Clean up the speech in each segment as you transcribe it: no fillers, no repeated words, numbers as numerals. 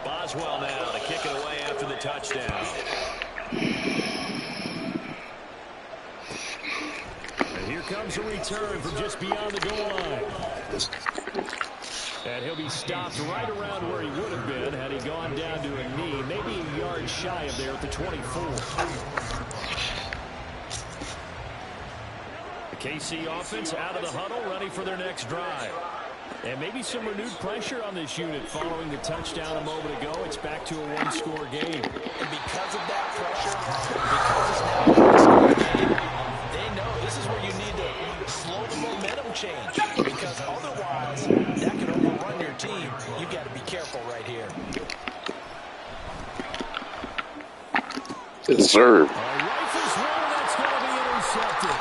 Boswell now to kick it away after the touchdown. And here comes a return from just beyond the goal line. And he'll be stopped right around where he would have been had he gone down to a knee, maybe a yard shy of there at the 24. The KC offense out of the huddle, ready for their next drive. And maybe some renewed pressure on this unit following the touchdown a moment ago. It's back to a one-score game. And because of that pressure, because it's now a one-score game, they know this is where you need to slow the momentum change. Because otherwise, that could overrun your team. You've got to be careful right here. Yes, sir. A rifle's one that's going to be intercepted.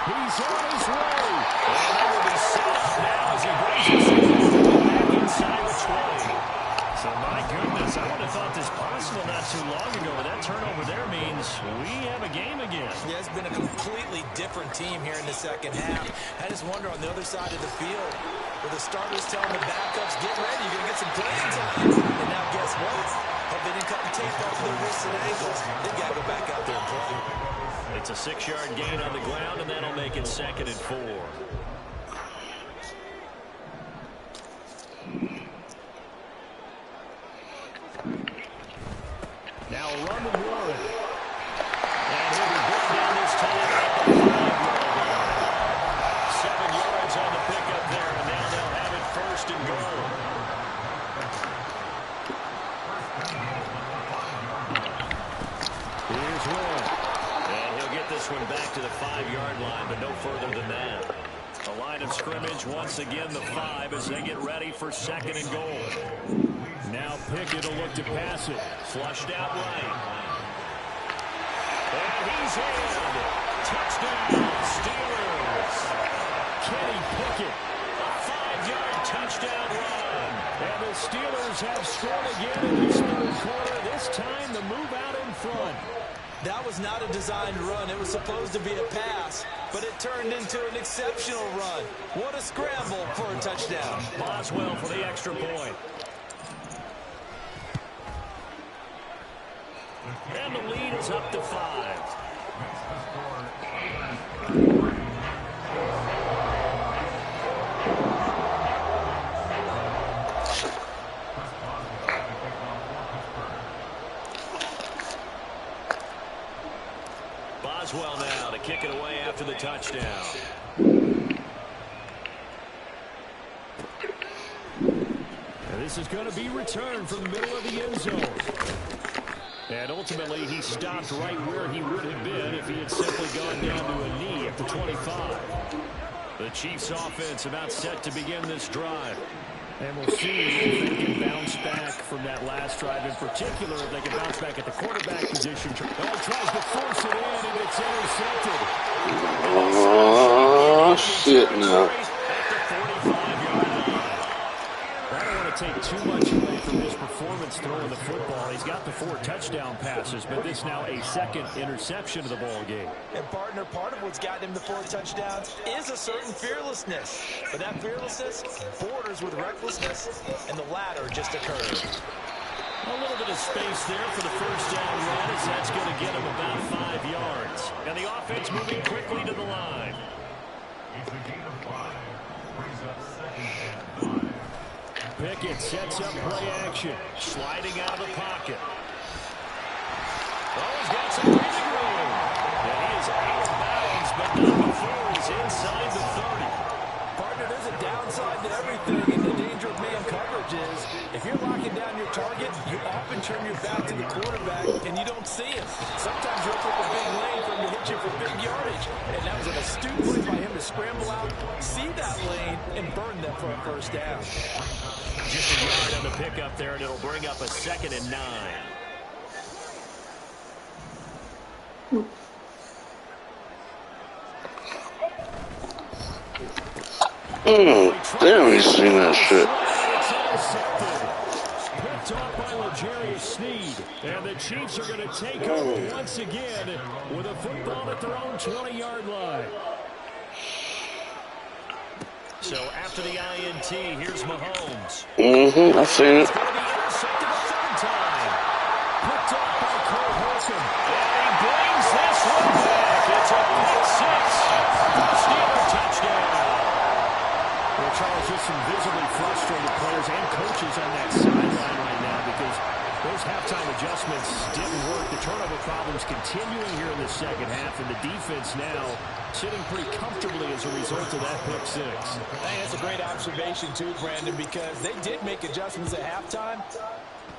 He's on his way. And that will be set up now as he brings himself back inside the 20. So, my goodness, I would have thought this possible not too long ago. But that turnover there means we have a game again. Yeah, it's been a completely different team here in the second half. I just wonder on the other side of the field, where the starters telling the backups, get ready, you're going to get some plays on you. And now guess what? If they didn't cut the tape off their wrists and ankles, they've got to go back out there and play. It's a 6-yard gain on the ground, and that'll make it 2nd and 4. Now a run with Warren. And he'll be brought down this time at the 5-yard line. 7 yards on the pickup there, and now they'll have it 1st and goal. Here's Warren. And he'll get this one back to the 5-yard line, but no further than that. The line of scrimmage, once again, the 5 as they get ready for 2nd and goal. Now Pickett will look to pass it. Flushed out right. And he's in. Touchdown, Steelers. Kenny Pickett, a 5-yard touchdown run. And the Steelers have scored again in this 3rd quarter. This time the move out in front. That was not a designed run. It was supposed to be a pass, but it turned into an exceptional run. What a scramble for a touchdown. Boswell for the extra point. And the lead is up to 5. Boswell now to kick it away after the touchdown. And this is going to be returned from the middle of the end zone. And ultimately, he stopped right where he would have been if he had simply gone down to a knee at the 25. The Chiefs offense about set to begin this drive. And we'll see if they can bounce back from that last drive. In particular, if they can bounce back at the quarterback position. Oh, tries to force it in, and it's intercepted. Oh, shit, no. I don't want to take too much away from his performance throwing the football. He's got the 4 touchdown passes, but this now a 2nd interception of the ball game. And partner, part of what's gotten him the 4 touchdowns is a certain fearlessness. But that fearlessness borders with recklessness, and the latter just occurred. A little bit of space there for the 1st down run, as that's going to get him about 5 yards. And the offense moving quickly to the line. Pickett sets up play action, sliding out of the pocket. Oh, he's got some breathing room. And he is out of bounds, but not before he's inside the 30. Partner, there's a downside to everything, and the danger of man coverage is if you're locking down your target, you often turn your back to the quarterback, and you don't see him. Sometimes you open up a big lane for him to hit you for big yardage, and that was an astute play by him to scramble out, see that lane, and burn them for a 1st down. Just a yard on the pickup there, and it'll bring up a 2nd and 9. Damn, he's seen that shit. Picked off by L'Jarius Sneed. And the Chiefs are going to take over once again with a football at their own 20-yard line. So after the INT, here's Mahomes. I seen it. It's going to be intercepted a third time. Picked up by Cole Holcomb. And he brings this one back. It's a pick six. Steeler touchdown. Well, Charles, just some visibly frustrated players and coaches on that sideline right now because those halftime adjustments didn't work. The turnover problems continuing here in the second half, and the defense now sitting pretty comfortably as a result of that pick six. Hey, that's a great observation, too, Brandon, because they did make adjustments at halftime.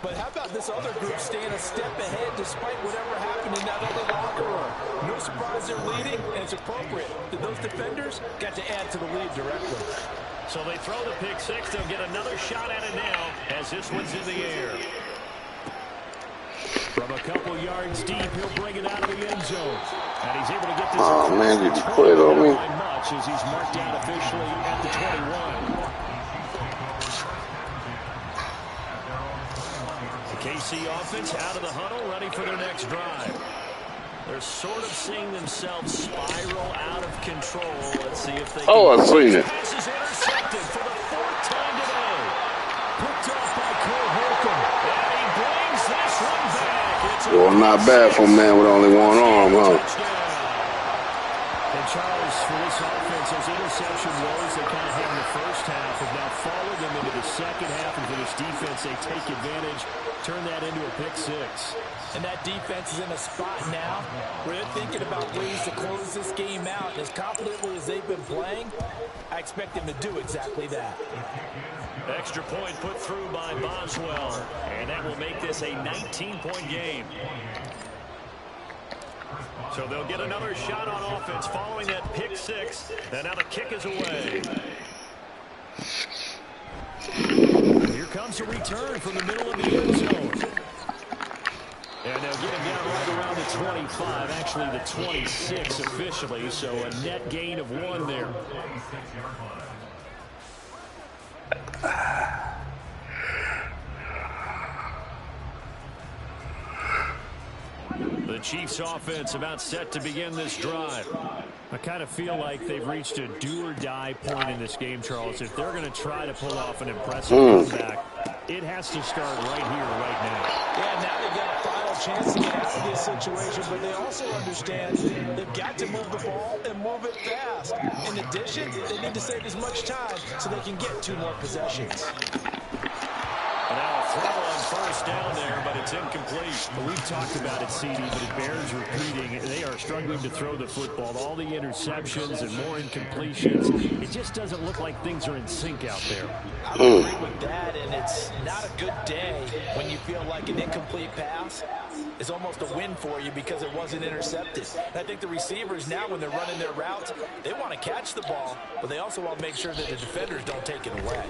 But how about this other group staying a step ahead despite whatever happened in that other locker room? No surprise they're leading, and it's appropriate that those defenders got to add to the lead directly. So they throw the pick six. They'll get another shot at it now as this one's in the air. From a couple yards deep, he'll bring it out of the end zone. And he's able to get this. Oh, man, did you put it on me? Much as he's marked down officially at the 21. The KC offense out of the huddle, ready for their next drive. They're sort of seeing themselves spiral out of control. Let's see if they can. Oh, I've seen it. Pass is intercepted for the fourth time today. Picked up by Cole Holcomb. And he brings this one back. Well, not bad for a man with only one arm, huh? And Charles, for this offense, those interception woes they kind of had in the first half have now followed them into the second half. And for this defense, they take advantage, turn that into a pick six. And that defense is in a spot now where they're thinking about ways to close this game out. And as confidently as they've been playing, I expect them to do exactly that. Extra point put through by Boswell. And that will make this a 19-point game. So they'll get another shot on offense following that pick six. And now the kick is away. Here comes a return from the middle of the end zone. And they'll get him down right around the 25, actually the 26 officially, so a net gain of 1 there. The Chiefs offense about set to begin this drive. I kind of feel like they've reached a do-or-die point in this game, Charles. If they're going to try to pull off an impressive comeback, it has to start right here, right now. Yeah, now they've got a final chance to get out of this situation, but they also understand they've got to move the ball and move it fast. In addition, they need to save as much time so they can get 2 more possessions. Now a throw on first down there, but it's incomplete. Well, we've talked about it, CD, but it bears repeating. They are struggling to throw the football. All the interceptions and more incompletions. It just doesn't look like things are in sync out there. I agree with that, and it's not a good day when you feel like an incomplete pass is almost a win for you because it wasn't intercepted. And I think the receivers now, when they're running their routes, they want to catch the ball, but they also want to make sure that the defenders don't take it away.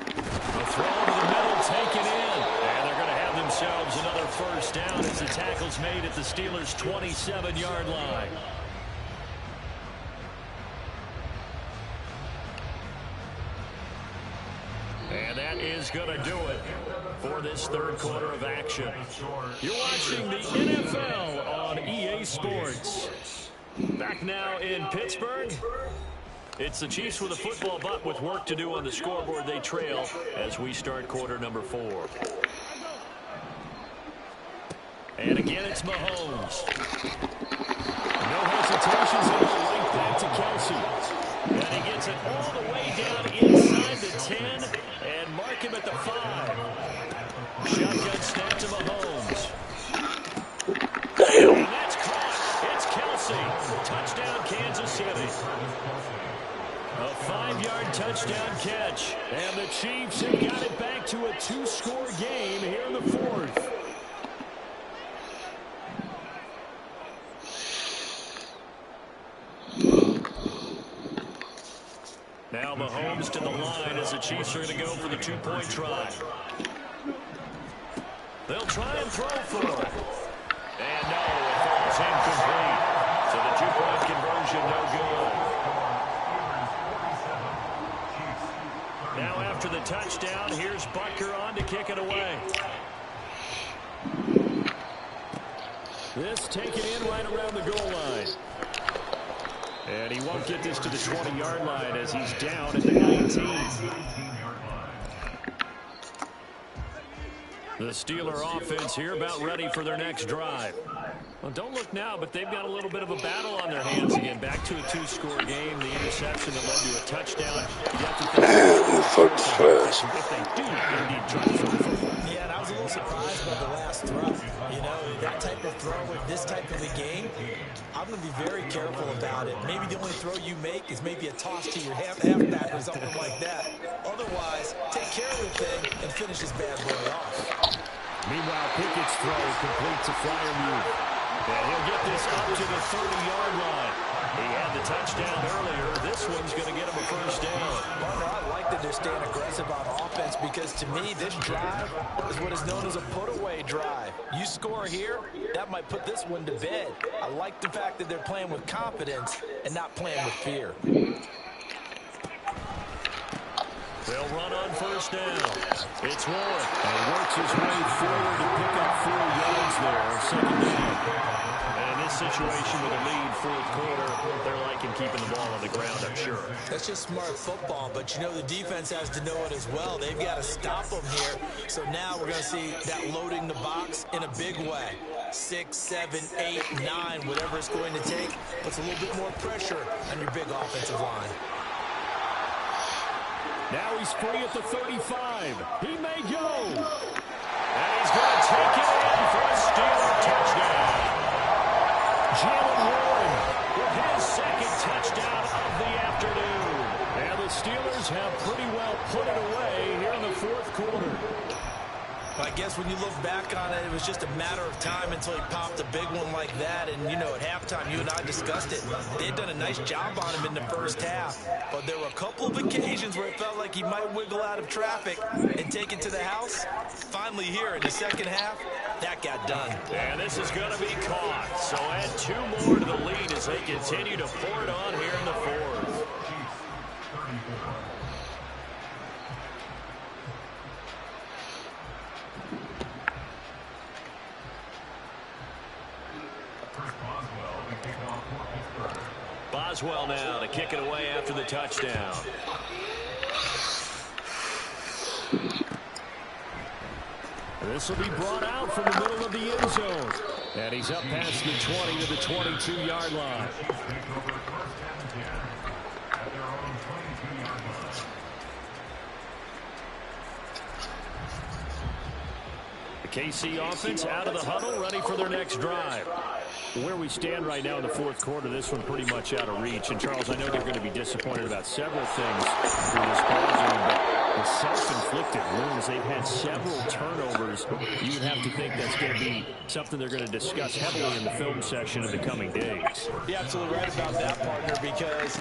The throw to the middle taken in. And they're going to have themselves another first down as the tackle's made at the Steelers' 27-yard line. And that is going to do it for this third quarter of action. You're watching the NFL on EA Sports. Back now in Pittsburgh. It's the Chiefs with a football, but with work to do on the scoreboard. They trail as we start quarter number 4. And again, it's Mahomes. No hesitations at all. Right back to Kelsey. And he gets it all the way down inside the 10 and mark him at the 5. Shotgun snap to Mahomes. Damn. And that's caught. It's Kelsey. Touchdown, Kansas City. A 5-yard touchdown catch. And the Chiefs have got it back to a 2-score game here in the 4th. Now Mahomes to the line as the Chiefs are going to go for the 2-point try. They'll try and throw for it. And no, it falls incomplete. So the 2-point conversion no good. Now after the touchdown, here's Butker on to kick it away. This taken in right around the goal line. he won't get this to the 20-yard line as he's down at the 19. The Steeler offense here about ready for their next drive. Well, don't look now, but they've got a little bit of a battle on their hands again. Back to a two-score game. The interception that led to a touchdown. You have to think if they do indeed try to throw the football. Yeah, and I was a little surprised by the last throw. You know, that type of throw with this type of a game, I'm going to be very careful about it. Maybe the only throw you make is maybe a toss to your halfback or something like that. Otherwise, take care of the thing and finish this bad boy off. Meanwhile, Pickett's throw complete to Freiermuth. And he'll get this up to the 30-yard line. He had the touchdown earlier. This one's going to get him a first down. Partner, I like that they're staying aggressive on offense because to me, this drive is what is known as a put-away drive. You score here, that might put this one to bed. I like the fact that they're playing with confidence and not playing with fear. They'll run on first down. It's Warren. And works his way forward to pick up 4 yards there. Second down. And in this situation with a lead, fourth quarter, they're liking keeping the ball on the ground, I'm sure. That's just smart football, but you know the defense has to know it as well. They've got to stop them here. So now we're going to see that loading the box in a big way. 6, 7, 8, 9, whatever it's going to take, puts a little bit more pressure on your big offensive line. Now he's free at the 35. He may go. And he's going to take it in for a Steeler touchdown. Jalen Warren with his second touchdown of the afternoon. And the Steelers have pretty well put it away here in the fourth quarter. I guess when you look back on it, it was just a matter of time until he popped a big one like that. And, you know, at halftime, you and I discussed it. They'd done a nice job on him in the first half. But there were a couple of occasions where it felt like he might wiggle out of traffic and take it to the house. Finally here in the second half, that got done. And this is going to be caught. So add 2 more to the lead as they continue to pour it on here in the fourth. Boswell now to kick it away after the touchdown. This will be brought out from the middle of the end zone. And he's up past the 20 to the 22-yard line. The KC offense out of the huddle, ready for their next drive. Where we stand right now in the fourth quarter, this one pretty much out of reach. And, Charles, I know they're going to be disappointed about several things through this ball game, but the self-inflicted wounds, they've had several turnovers. You would have to think that's going to be something they're going to discuss heavily in the film section in the coming days. You're absolutely right about that, partner, because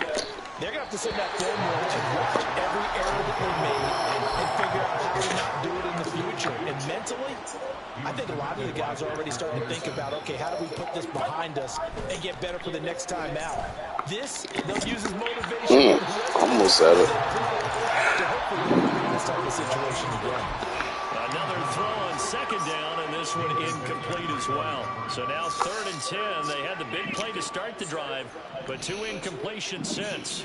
they're going to have to sit in that film room and watch every error that they made and figure out how to not do it in the future. And mentally, I think a lot of the guys are already starting to think about, okay, how do we put this behind us and get better for the next time out? This, they'll use as motivation. Almost at it. To hopefully in this type of situation again. Another throw on second down, and this one incomplete as well. So now 3rd and 10. They had the big play to start the drive, but 2 incompletions since.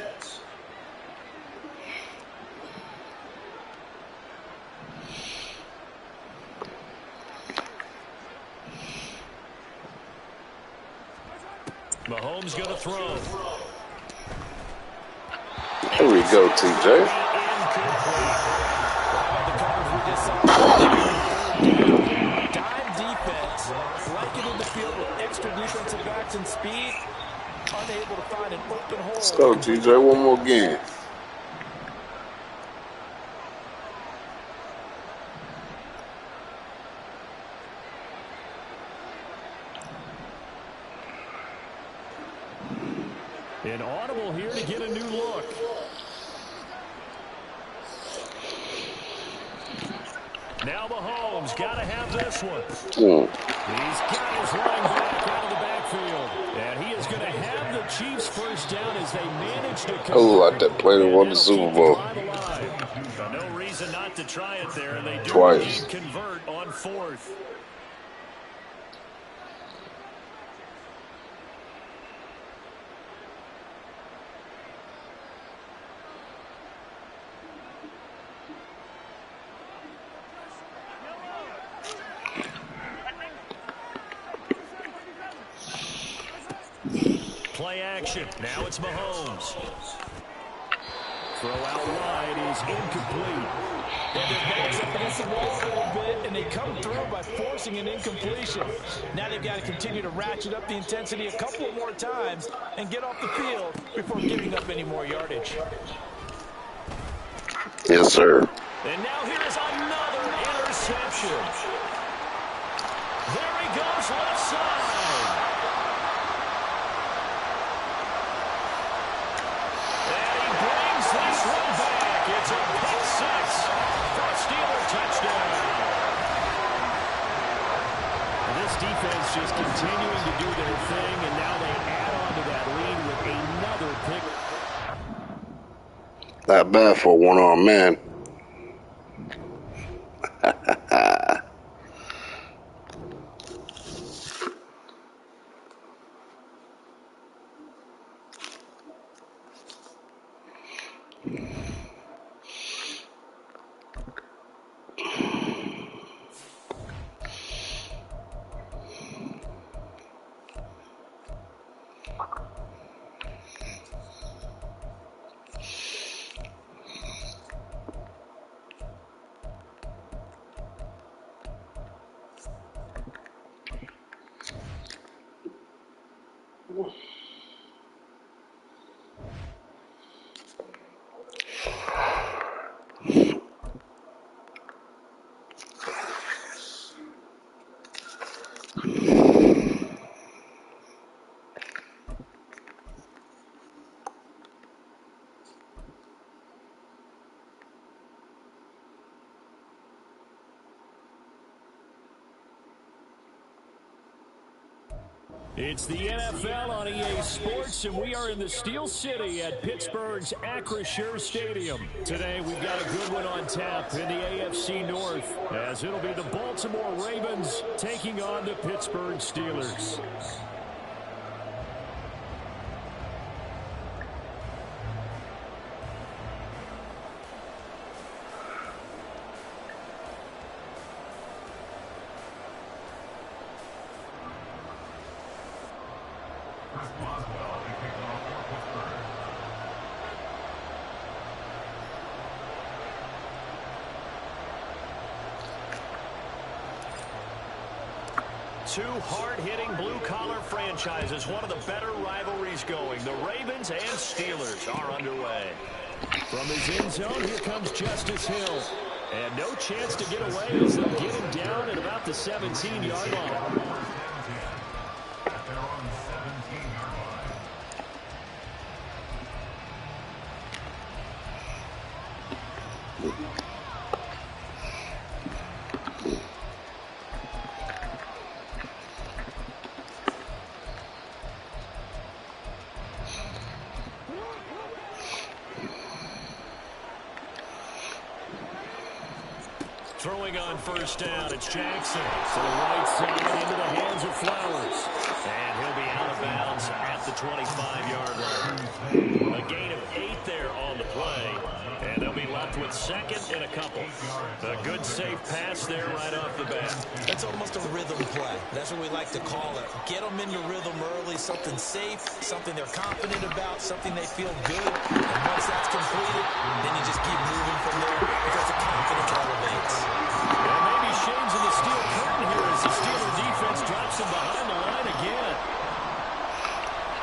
Mahomes going to throw. There we go, TJ. Dime defense, like it in the field with extra defensive backs and speed, unable to find an open hole. Let's go, TJ. One more game. Inaudible here to get a new look. Now Mahomes got to have this one. He's got his line back out of the backfield. And he is going to have the Chiefs first down as they manage to convert. Oh, like that play that won the Super Bowl. No reason not to try it there. And they do Twice. convert on 4th. Play action. Now it's Mahomes. Throw out wide is incomplete. Their back's up against the wall a little bit, and they come through by forcing an incompletion. Now they've got to continue to ratchet up the intensity a couple of more times and get off the field before giving up any more yardage. Yes, sir. And now here is another interception. There he goes, left side. And he brings this one back. It's a pick six for a Steeler touchdown. This defense just continuing to do their thing, and now they add on to that lead with another pick. Not bad for a one-armed man. It's the NFL on EA Sports, and we are in the Steel City at Pittsburgh's Acrisure Stadium. Today, we've got a good one on tap in the AFC North, as it'll be the Baltimore Ravens taking on the Pittsburgh Steelers. Two hard-hitting blue-collar franchises, one of the better rivalries going. The Ravens and Steelers are underway. From his end zone, here comes Justice Hill. And no chance to get away as they'll get him down at about the 17-yard line. Throwing on first down, it's Jackson. To the right side into the hands of Flowers. And he'll be out of bounds at the 25-yard line. A gain of 8 there on the play. And they'll be left with second and a couple. A good safe pass there right off the bat. That's almost a rhythm play. That's what we like to call it. Get them into rhythm early, something safe, something they're confident about, something they feel good. And once that's completed, then you just keep moving from there because the confidence elevates. And maybe Shane's in the steel curtain here as the Steeler defense drops him behind the line again.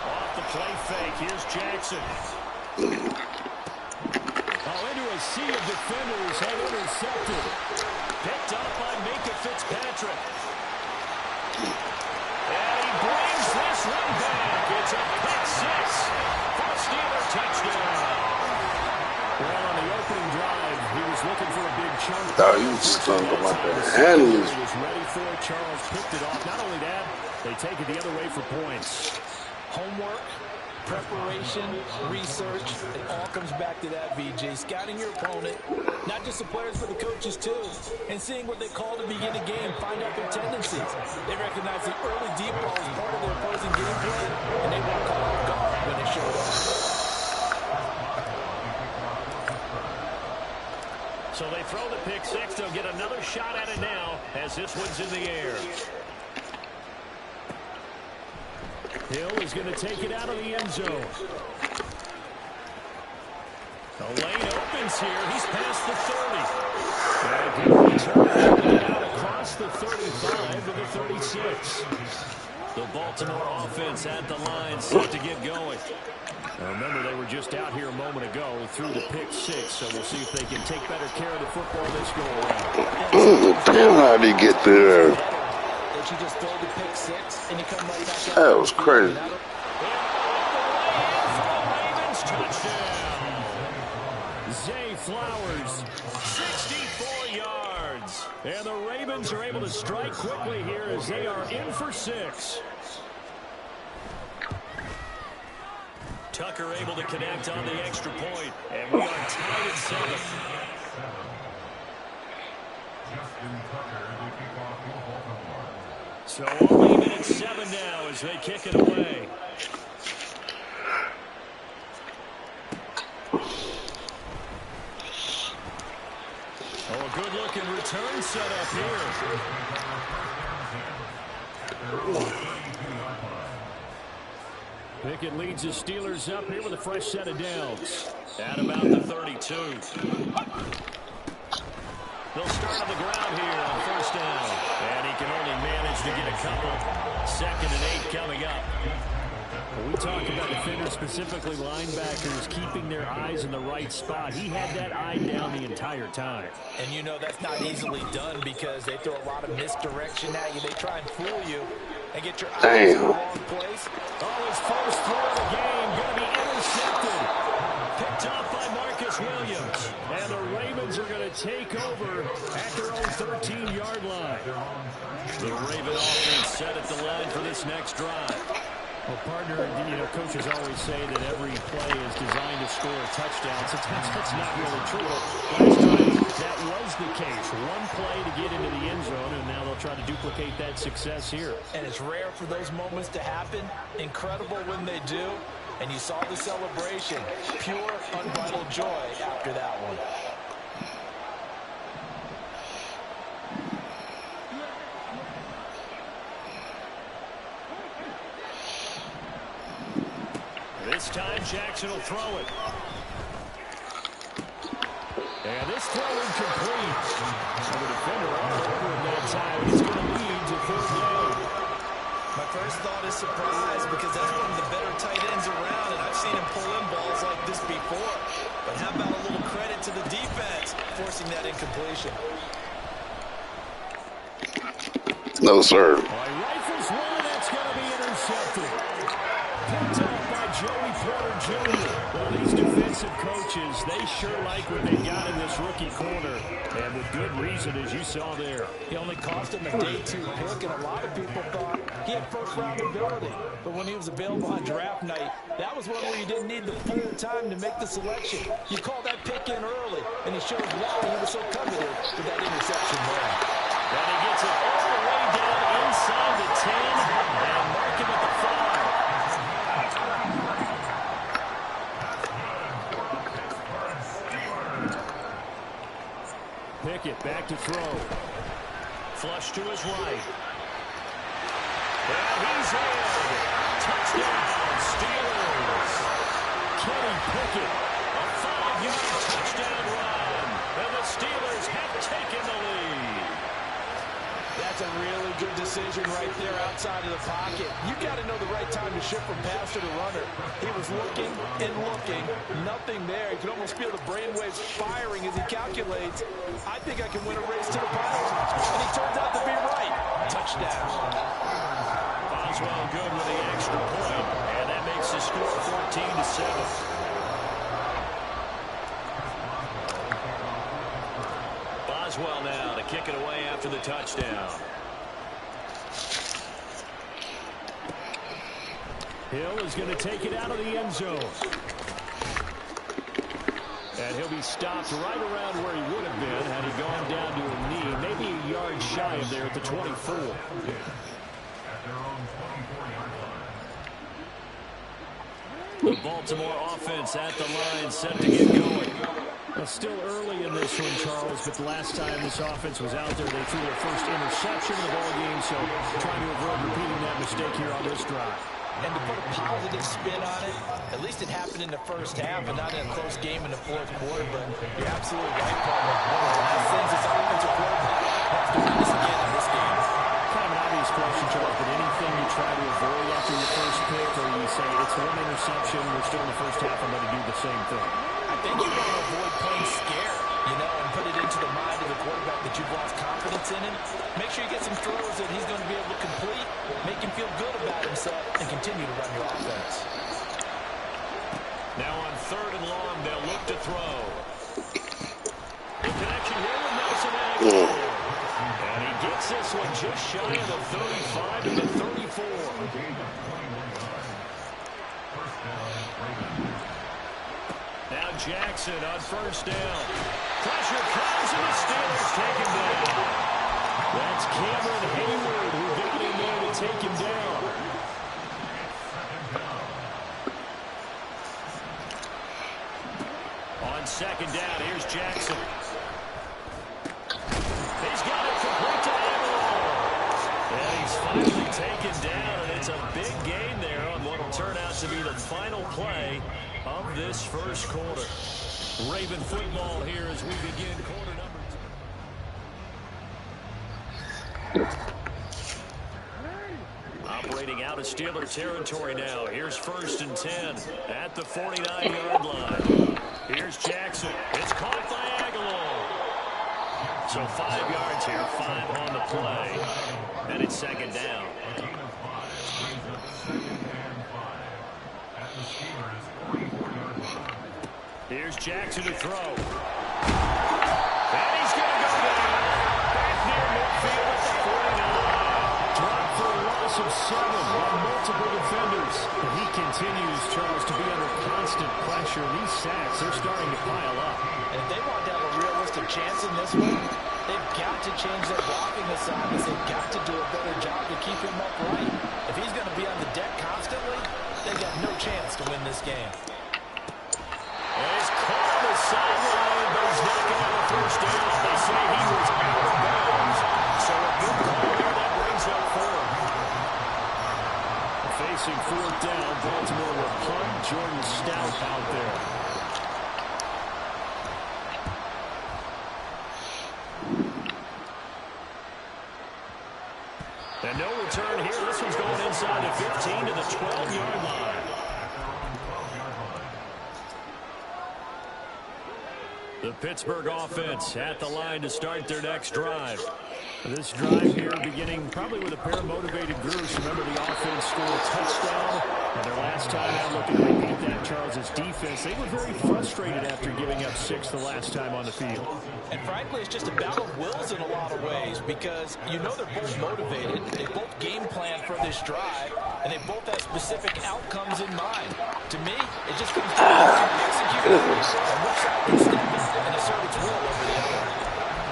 Off the play fake, here's Jackson. Into a sea of defenders and intercepted. Picked up by Minka Fitzpatrick. And he brings this one back. It's a pick six for a Steeler touchdown. Well, on the opening drive, he was looking for a big chunk. Oh, you stung him like that. And he was ready for it. Charles picked it off. Not only that, they take it the other way for points. Homework, preparation, research, it all comes back to that, VJ. Scouting your opponent, not just the players, but the coaches too. And seeing what they call to begin a game, find out their tendencies. They recognize the early deep ball as part of their opposing game plan, and they won't call off guard when it showed up. So they throw the pick six. They'll get another shot at it now as this one's in the air. Hill is going to take it out of the end zone. The lane opens here. He's past the 30. And a good return. Get out across the 35 to the 36. The Baltimore offense at the line, set to get going. Now remember, they were just out here a moment ago through the pick 6, so we'll see if they can take better care of the football this go around. Damn, how did he get there? Did you just throw the pick 6 and you come right back out? That was crazy. Zay Flowers, 64 yards. And the Ravens are able to strike quickly here as they are in for 6. Tucker able to connect on the extra point, and we are tied at 7. So only even at 7 now as they kick it away. Oh, a good-looking return set up here. Pickett leads the Steelers up here with a fresh set of downs. At about the 32. They'll start on the ground here on first down. And he can only manage to get a couple. 2nd and 8 coming up. When we talk about defenders, specifically linebackers, keeping their eyes in the right spot. He had that eye down the entire time. And you know that's not easily done because they throw a lot of misdirection at you. They try and fool you and get your eyes in the wrong place. Oh, his first throw of the game going to be intercepted. Picked off by Marcus Williams. And the Ravens are going to take over at their own 13-yard line. The Raven offense set at the line for this next drive. Well, partner, coaches always say that every play is designed to score a touchdown. Sometimes that's not really true. Last time, that was the case. One play to get into the end zone, and now they'll try to duplicate that success here. And it's rare for those moments to happen. Incredible when they do. And you saw the celebration. Pure, unbridled joy after that one. This time, Jackson will throw it. And this throw incomplete. So the defender all over him that time. He's going to lead to 4th down. My first thought is surprise because that's one of the better tight ends around, and I've seen him pull in balls like this before. But how about a little credit to the defense forcing that incompletion? No, sir. Rifles one, that's going to be intercepted. Picked up by Joey Porter Jr. Well, these defensive coaches, they sure like what they got in this rookie corner. And with good reason, as you saw there. He only cost him a day 2 pick, and a lot of people thought he had first-round ability. But when he was available on draft night, that was one where you didn't need the full time to make the selection. You called that pick in early, and he showed why he was so coveted with that interception there. And he gets it all the way down inside the 10 and mark him at the 5. Pickett back to throw. Flush to his right. And he's in. Touchdown, Steelers. Kenny Pickett, a 5-yard touchdown run. And the Steelers have taken the lead. That's a really good decision right there outside of the pocket. You got to know the right time to shift from passer to runner. He was looking and looking, nothing there. You can almost feel the brainwaves firing as he calculates. I think I can win a race to the bottom. And he turns out to be right. Touchdown. Boswell good with the extra point, and that makes the score 14-7. Boswell now to kick it away after the touchdown. Hill is going to take it out of the end zone. And he'll be stopped right around where he would have been had he gone down to a knee, maybe a yard shy of there at the 24. The Baltimore offense at the line set to get going. Well, still early in this one, Charles, but the last time this offense was out there, they threw their first interception of the ball game, so trying to avoid repeating that mistake here on this drive. And to put a positive spin on it, at least it happened in the first half and not in a close game in the fourth quarter. But you're absolutely right, Palmer. One of the last things this offensive quarterback wants to win this again in this game. Kind of an obvious question, Charles, but anything you try to avoid after your first pick, or you say it's one interception, we're still in the first half, I'm going to do the same thing? I think you want to avoid playing scared, and put it into the mind of the quarterback that you've lost confidence in him. Make sure you get some throws that he's going to be able to complete, make him feel good about himself, and continue to run your offense. Now on 3rd and long, they'll look to throw. The connection here with Nelson Aguilar. And he gets this one just shy of the 35 to the 34. Now Jackson on 1st down. Pressure comes and the Steelers take him down. That's Cameron Hayward who got in there to take him down. On 2nd down, here's Jackson. He's got it complete to Aguilar. And he's finally taken down, and it's a big gain there on what will turn out to be the final play of this first quarter. Raven football here as we begin quarter number 2. Operating out of Steeler territory now. Here's 1st and 10 at the 49-yard line. Here's Jackson. It's caught by Aguilar. So 5 yards here, 5 on the play. And it's 2nd down. Here's Jackson to throw. And he's going to go down. Back near midfield at the 49. Dropped for a loss of 7 by multiple defenders. And he continues, Charles, to be under constant pressure. These sacks, they're starting to pile up. And if they want to have a realistic chance in this one, they've got to change their blocking assignments. They've got to do a better job to keep him upright. If he's going to be on the deck constantly, they've got no chance to win this game. He's caught on the sideline, but he's not going to have a 1st down. They say he was out of bounds. So a good call here that brings up 4th. Facing 4th down, Baltimore will punt. Jordan Stout out there. And no return here. This one's going inside the 15 to the 12-yard line. The Pittsburgh offense at the line to start their next drive. This drive here beginning probably with a pair of motivated groups. Remember, the offense scored a touchdown. And their last time out, looking to repeat that, Charles' defense, they were very frustrated after giving up 6 the last time on the field. And frankly, it's just a battle of wills in a lot of ways because they're both motivated. They both game plan for this drive, and they both have specific outcomes in mind. To me, it just comes down to executing and which side can step in and assert its will over the other.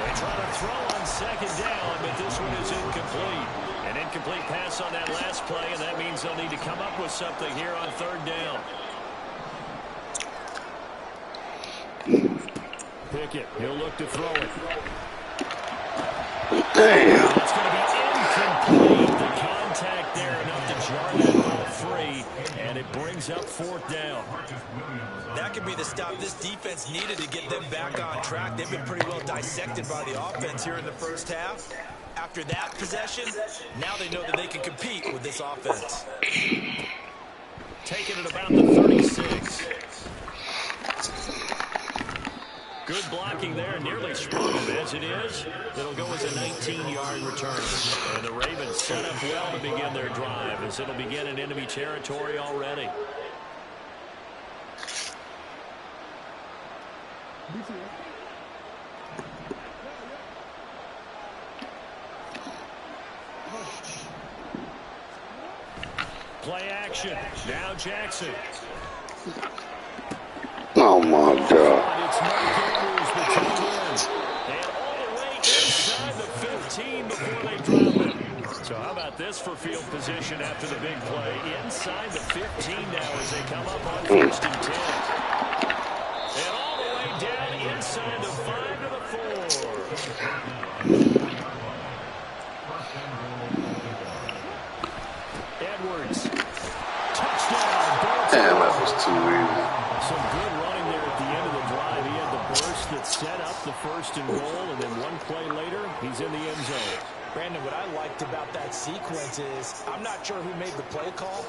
They try to throw on 2nd down, but this one is incomplete. An incomplete pass on that last play, and that means they'll need to come up with something here on 3rd down. Pickett, he'll look to throw it. Damn. It's going to be incomplete. The contact there enough to jar that ball free, and it brings up 4th down. That could be the stop this defense needed to get them back on track. They've been pretty well dissected by the offense here in the first half. After that possession, now they know that they can compete with this offense. Taking it about the 36. Good blocking there, nearly sprung him as it is. It'll go as a 19-yard return. And the Ravens set up well to begin their drive as it'll begin in enemy territory already. Play action. Now Jackson. Oh, my God. It's Mike Andrews, the tight end. And all the way inside the 15 before they drop it. So how about this for field position after the big play? Inside the 15 now as they come up on 1st and 10. And all the way down inside the 5 to the 4. Edwards. Damn, that was too easy. Some good running there at the end of the drive. He had the burst that set up the first and goal, and then one play later, he's in the end zone. Brandon, what I liked about that sequence is I'm not sure who made the play call,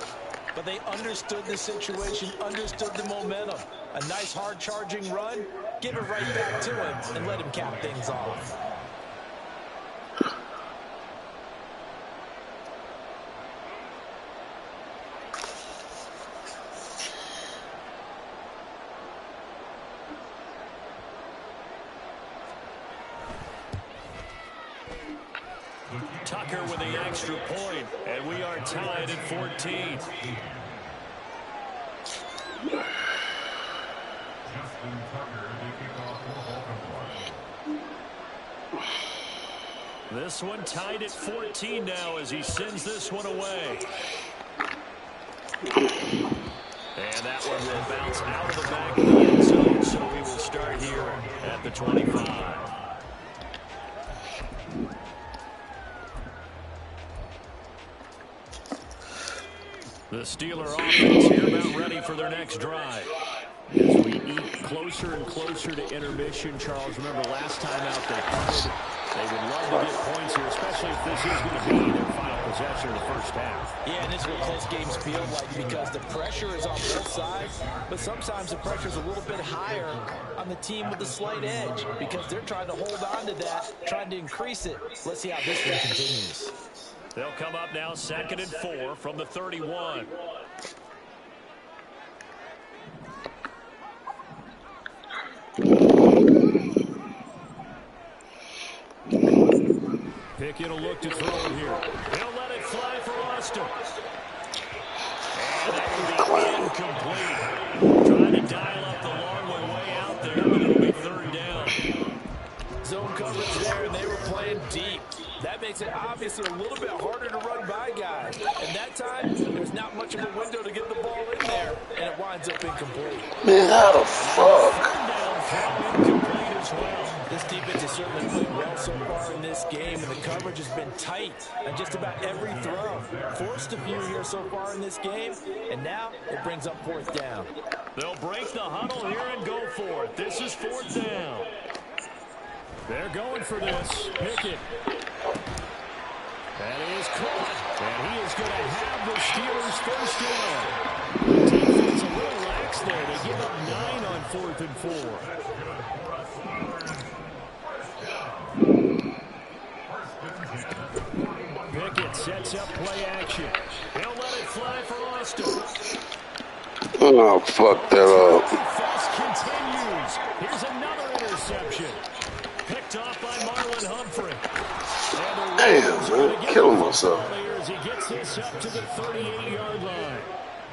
but they understood the situation, understood the momentum. A nice hard-charging run, give it right back to him, and let him cap things off. Tucker with the extra point, and we are tied at 14. This one tied at 14 now as he sends this one away. And that one will bounce out of the back of the end zone, so we will start here at the 25. The Steeler offense here about ready for their next drive. As we eat closer and closer to intermission, Charles, remember last time out they punted. They would love to get points here, especially if this is going to be their final possession of the first half. Yeah, and this is what close games feel like because the pressure is on both sides, but sometimes the pressure is a little bit higher on the team with the slight edge because they're trying to hold on to that, trying to increase it. Let's see how this one continues. They'll come up now 2nd and 4 from the 31. Pickett will look to throw it here. He'll let it fly for Austin. And that will be incomplete. Trying to dial up the long way out there, but it'll be 3rd down. Zone coverage there, and they were playing deep. That makes it obviously a little bit harder to run by guys. And that time, there's not much of a window to get the ball in there, and it winds up incomplete. Man, how the fuck? Incomplete as well. This defense has certainly played well so far in this game, and the coverage has been tight on just about every throw. Forced a few here so far in this game, and now it brings up 4th down. They'll break the huddle here and go for it. This is 4th down. They're going for this. Pickett. That is caught, and he is going to have the Steelers' first down. Defense a little lax there. They give up 9 on 4th and 4. Pickett sets up play action. He'll let it fly for Austin. Oh, fuck that up. Fast continues. Here's another interception. Picked off by Marlon Humphrey. Damn, man, killing myself. As he gets this up to the 38-yard line.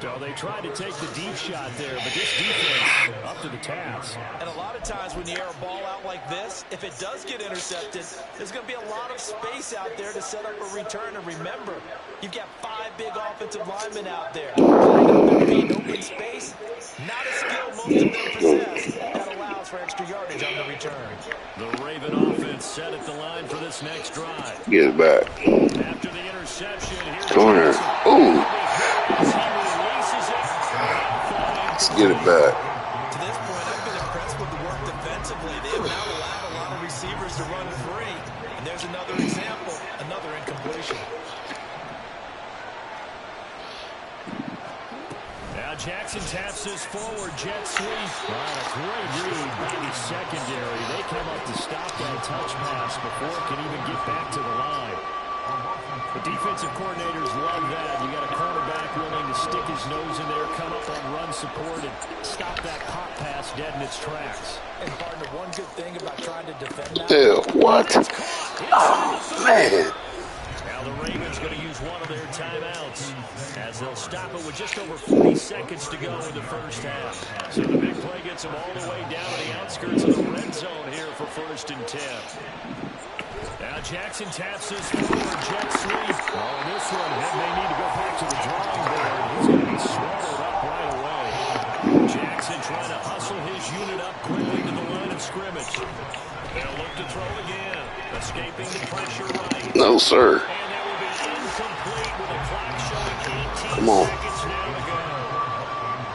So they tried to take the deep shot there, but this defense up to the task. And a lot of times when you air a ball out like this, if it does get intercepted, there's going to be a lot of space out there to set up a return. And remember, you've got 5 big offensive linemen out there. Being open space, not a skill most of them possess. That allows for extra yardage on the return. The Raven offense set at the line for this next drive. Get it back. After the interception, here's Corner. Ooh. Let's get it back. To this point, I've been impressed with the work defensively. They have not allowed a lot of receivers to run free. And there's another example, another incompletion. Now Jackson taps this forward, jet sweep. Wow, a great read by the secondary. They come up to stop that touch pass before it can even get back to the line. The defensive coordinators love that. You got a cornerback willing to stick his nose in there, come up on run support, and stop that pop pass dead in its tracks. And partner, one good thing about trying to defend that. Ew, what? Oh, man. Now the Ravens going to use one of their timeouts as they'll stop it with just over 40 seconds to go in the first half. So the big play gets them all the way down to the outskirts of the red zone here for 1st and 10. Now Jackson taps this forward, jet sweep. Oh, this one may need to go back to the drawing board. He's going to be swallowed up right away. Jackson trying to hustle his unit up quickly to the line of scrimmage. They'll look to throw again. Escaping the pressure right. No, sir. And that will be incomplete with a clock showing 18 Come on. seconds now to go.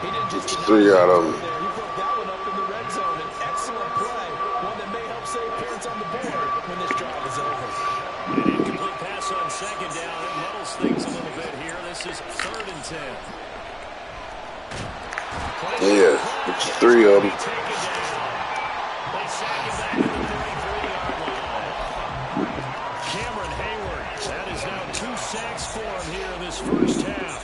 He didn't just deny 3 out of there. them. He put that one up in the red zone. An excellent play, one that may help save points on the board when this drive is over. An incomplete pass on second down. It muddles things a little bit here. This is 3rd and 10. Yeah, it's 3 of them. They sack him back to the 33-yard line. Cameron Hayward, that is now 2 sacks for him here in this first half.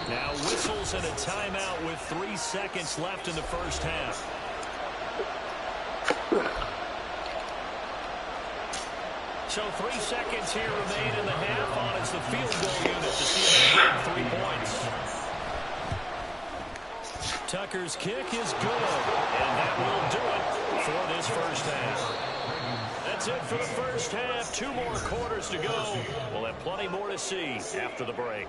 Now whistles and a timeout with 3 seconds left in the first half. So 3 seconds here remain in the half on as the field goal unit to see about getting 3 points. Tucker's kick is good, and that will do it for this first half. That's it for the first half. 2 more quarters to go. We'll have plenty more to see after the break.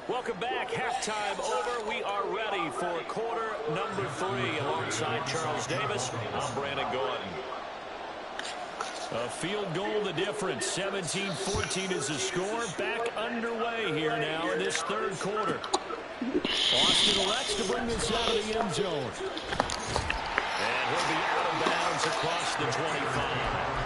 Welcome back. Halftime over. We are ready for quarter number 3. Alongside Charles Davis, I'm Brandon Gordon. A field goal the difference. 17-14 is the score. Back underway here now in this 3rd quarter. Austin elects to bring this out of the end zone. And he'll be out of bounds across the 25.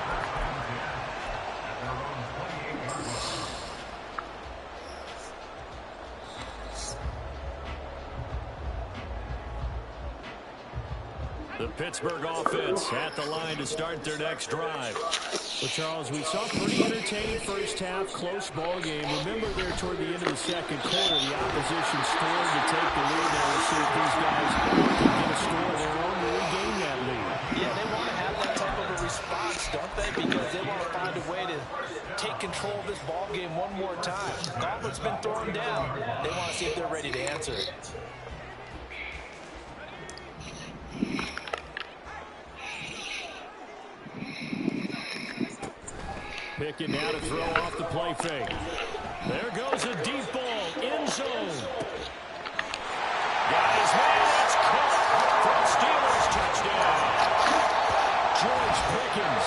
The Pittsburgh offense at the line to start their next drive. Well, Charles, we saw a pretty entertaining first half, close ball game. Remember there toward the end of the 2nd quarter, the opposition scored to take the lead. Now we'll see if these guys can get a score of their own to regain that lead. Yeah, they want to have that type of a response, don't they? Because they want to find a way to take control of this ball game one more time. The gauntlet's been thrown down. They want to see if they're ready to answer it. Picking now to throw off the play fake. There goes a deep ball, end zone. Got his man, it's caught for the Steelers touchdown. George Pickens,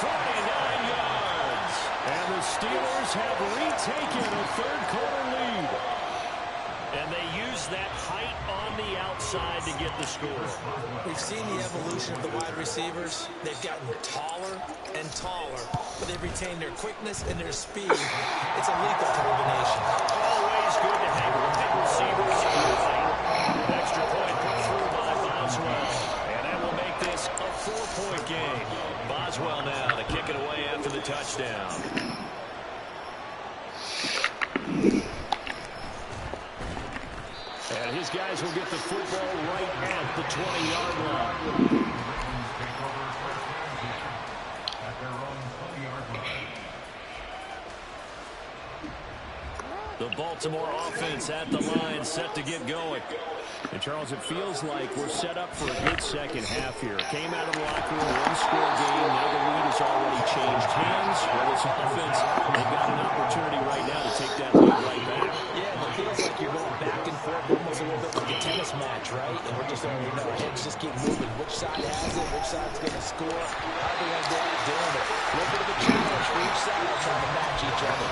49 yards. And the Steelers have retaken a 3rd quarter lead. And they use that height on the outside to get the score. We've seen the evolution of the wide receivers. They've gotten taller and taller, but they've retained their quickness and their speed. It's a lethal combination. Always good to hang with big receivers. Extra point put through by Boswell. And that will make this a 4-point game. Boswell now to kick it away after the touchdown. And his guys will get the football right at the 20-yard line. The Baltimore offense at the line, set to get going. And, Charles, it feels like we're set up for a good second half here. Came out of the locker room, 1-score game. Now the lead has already changed hands. Well, this offense, they've got an opportunity right now to take that lead right back. Yeah, it feels like you're going back and forth, almost a little bit like a tennis match, right? And we're just already know, heads just keep moving. Which side has it? Which side's going to score? How they going to go doing it? A little bit of a challenge for each side trying to match each other.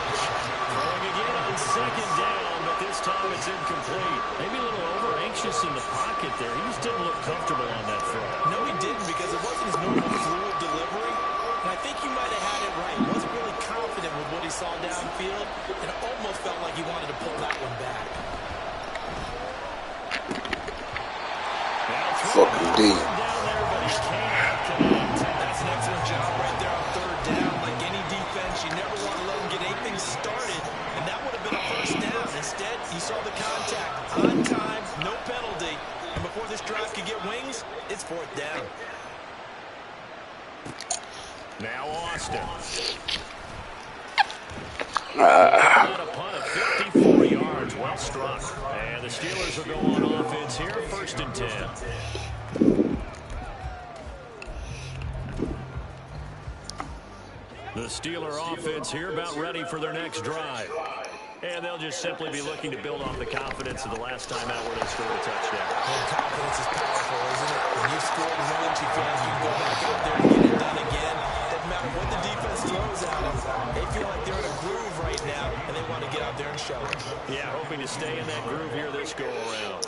Throwing again on 2nd down, but this time it's incomplete. Maybe a little over-anxious in the pocket there. He just didn't look comfortable on that throw. No, he didn't, because it wasn't his normal fluid delivery. And I think you might have had it right. He wasn't really confident with what he saw downfield, and it almost felt like he wanted to pull that one back. Fucking deep. Down there, but he can't connect. That's an excellent job right there on 3rd down. Like any defense, you never want to let them get anything started, and that would have been a first down. Instead, you saw the contact on time, no penalty, and before this drive could get wings, it's 4th down. Now Austin. Got a punt of 54 yards. Well struck. And the Steelers will go on offense here. 1st and 10. The Steeler offense here about ready for their next drive. And they'll just simply be looking to build off the confidence of the last time out where they scored a touchdown. And confidence is powerful, isn't it? When you've scored once, you feel like you can go back out there and get it done again. Doesn't matter what the defense throws at them. They feel like they're in a groove right now, and they want to get out there and show it. Yeah, hoping to stay in that groove here this go-around.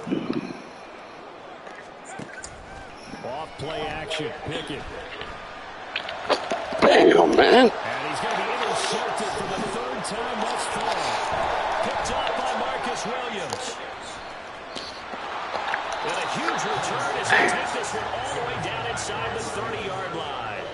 Off play action. Pickett. Damn, man. And he's going to be intercepted for the third time thus far. Picked off by Marcus Williams. And a huge return as he takes this one all the way down inside the 30-yard line.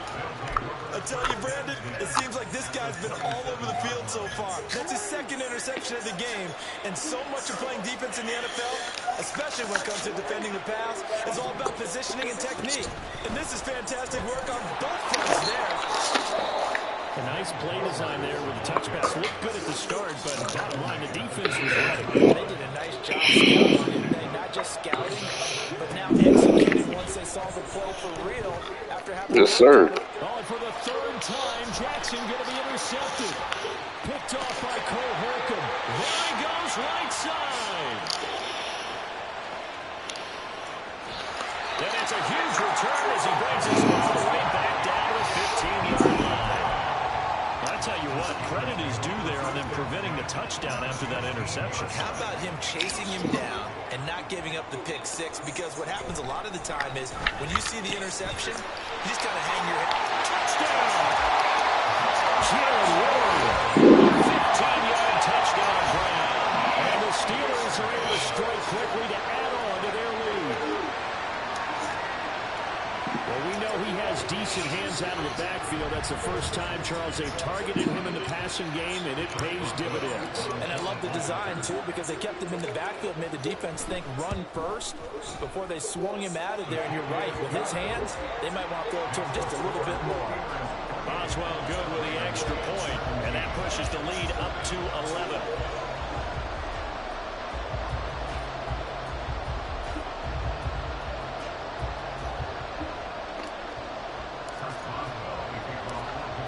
I tell you, Brandon, it seems like this guy's been all over the field so far. That's his second interception of the game. And so much of playing defense in the NFL, especially when it comes to defending the pass, is all about positioning and technique. And this is fantastic work on both fronts there. A nice play design there with the touch pass. Looked good at the start, but bottom line, the defense was ready. They did a nice job scouting, didn't they? Not just scouting, but now executing once they saw the play for real after having... Yes, sir. Oh, and for the third time, Jackson going to be intercepted. Picked off by Cole Holcomb. There he goes, right side. And it's a huge return as he brings his all the way back down to the 15-yard line. I tell you what, credit is due there on them preventing the touchdown after that interception. How about him chasing him down and not giving up the pick six? Because what happens a lot of the time is when you see the interception, you just got to hang your head. Touchdown! Jalen Warren, 15-yard touchdown grab. And the Steelers are able to strike quickly to add on to their lead. Well, we know he has decent hands out of the backfield. That's the first time, Charles, they've targeted him in the passing game, and it pays dividends. And I love the design, too, because they kept him in the backfield, made the defense think run first before they swung him out of there. And you're right, with his hands, they might want to throw it to him just a little bit more. Boswell good with the extra point, and that pushes the lead up to 11.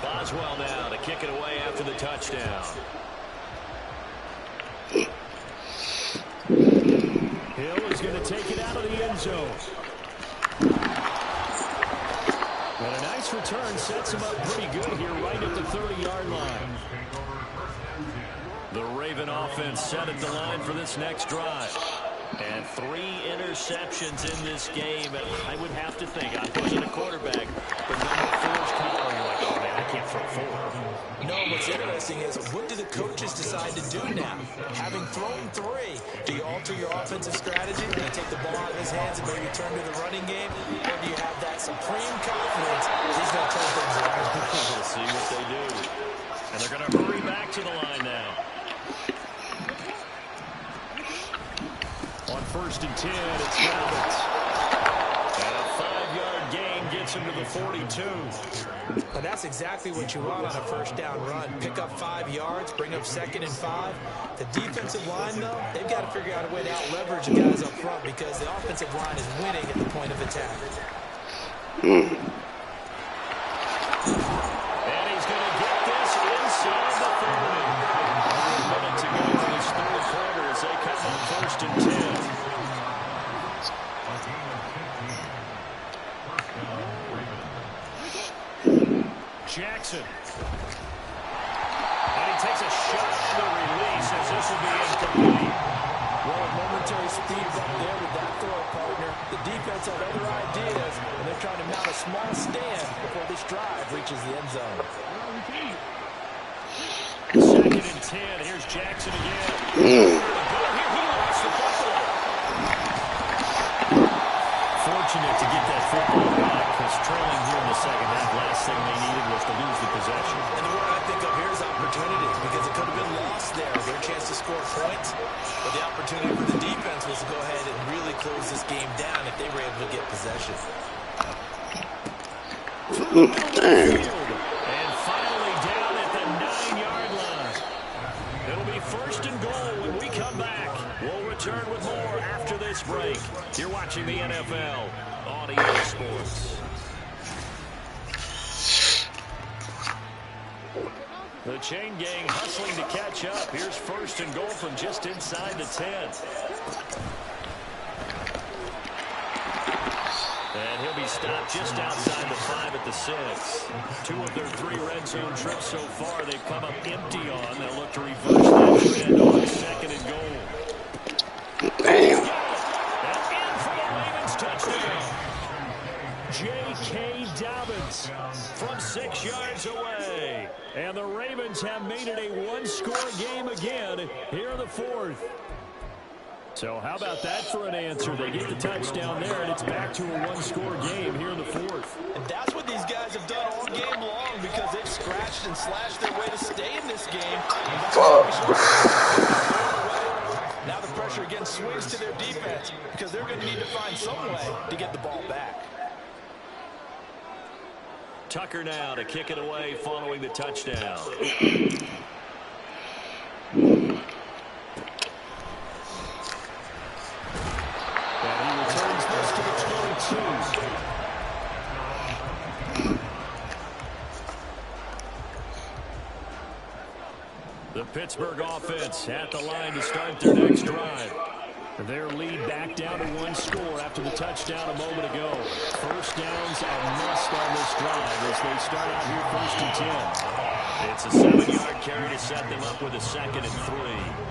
Boswell now to kick it away after the touchdown. Hill is going to take it out of the end zone. And a nice return sets him up pretty good here right at the 30-yard line. The Raven offense set at the line for this next drive. And 3 interceptions in this game. And I would have to think, I wasn't a quarterback, but number 4's collar, you're like, oh man, I can't throw 4. No, what's interesting is, what do the coaches decide to do now? Having thrown 3, do you alter your offensive strategy? Do you take the ball out of his hands and maybe turn to the running game? Or do you have that supreme confidence he's going to turn things around? We'll see what they do. And they're going to hurry back to the line now. On 1st and 10, it's Roberts. And a 5-yard gain gets him to the 42. And that's exactly what you want on a first down run. Pick up 5 yards, bring up 2nd and 5. The defensive line, though, they've got to figure out a way to out-leverage the guys up front because the offensive line is winning at the point of attack. And he's going to get this inside the 30. Under a minute to go in this third quarter as they come on 1st and 10. Jackson. And he takes a shot to the release as this will be incomplete. Well, a momentary speed bump there with that throw partner. The defense had other ideas, and they're trying to mount a small stand before this drive reaches the end zone. 2nd and 10. Here's Jackson again. He lost the football. Fortunate to get that football back because trailing here in the second half, last thing they needed was to lose the possession. And the word I think of here is opportunity because it could have been lost there. Their chance to score points, but the opportunity for the defense was to go ahead and really close this game down if they were able to get possession. And finally down at the 9-yard line. It'll be 1st and goal when we come back. We'll return with more after this break. You're watching the NFL on EA Sports. The chain gang hustling to catch up. Here's first and goal from just inside the 10. And he'll be stopped just outside the 5 at the 6. 2 of their 3 red zone trips so far they've come up empty on. They'll look to reverse that trend on second and goal. Damn. And in for the Ravens touchdown. J.K. Dobbins from 6 yards away. And the Ravens have made it a one-score game again here in the 4th. So how about that for an answer? They get the touchdown there, and it's back to a one-score game here in the 4th. And that's what these guys have done all game long because they've scratched and slashed their way to stay in this game. Now the pressure again swings to their defense because they're going to need to find some way to get the ball back. Tucker now to kick it away following the touchdown. And he returns this to the 22. The Pittsburgh offense at the line to start their next drive. Their lead back down to 1 score after the touchdown a moment ago. First downs a must on this drive as they start out here 1st and 10. It's a 7-yard carry to set them up with a 2nd and 3.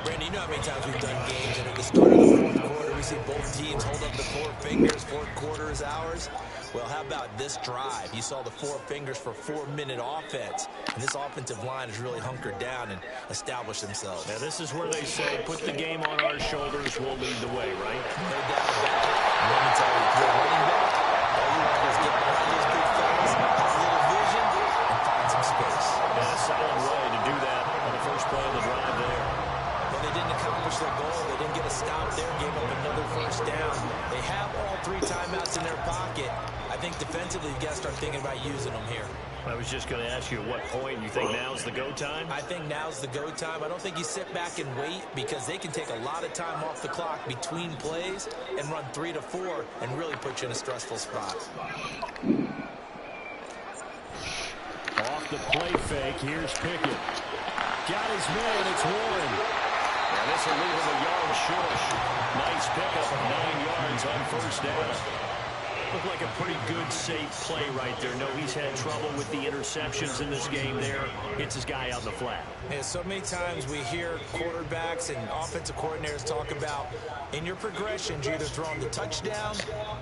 Brandon, you know how many times we've done games, and at the start of the 4th quarter, we see both teams hold up the 4 fingers, 4th quarter is ours. Well, how about this drive? You saw the 4 fingers for 4-minute offense, and this offensive line has really hunkered down and established themselves. Now, this is where they say, put the game on our shoulders, we'll lead the way, right? No doubt about it. And let me tell you, if you're running back, all you want to do is get behind those big fellas, have a little vision, and find some space. And a solid way to do that on the first play of the drive there. But they didn't accomplish their goal. They didn't get a stop there, gave up another first down. They have all 3 timeouts in their pocket. I think defensively, you got to start thinking about using them here. I was just going to ask you at what point you think now's the go time? I think now's the go time. I don't think you sit back and wait because they can take a lot of time off the clock between plays and run 3 to 4 and really put you in a stressful spot. Off the play fake, here's Pickett. Got his man, it's Warren. Now this will leave him a yard short. Nice pickup of 9 yards on first down. Looked like a pretty good, safe play right there. No, he's had trouble with the interceptions in this game there. Hits his guy out in the flat. Yeah, so many times we hear quarterbacks and offensive coordinators talk about in your progressions, you're either throwing the touchdown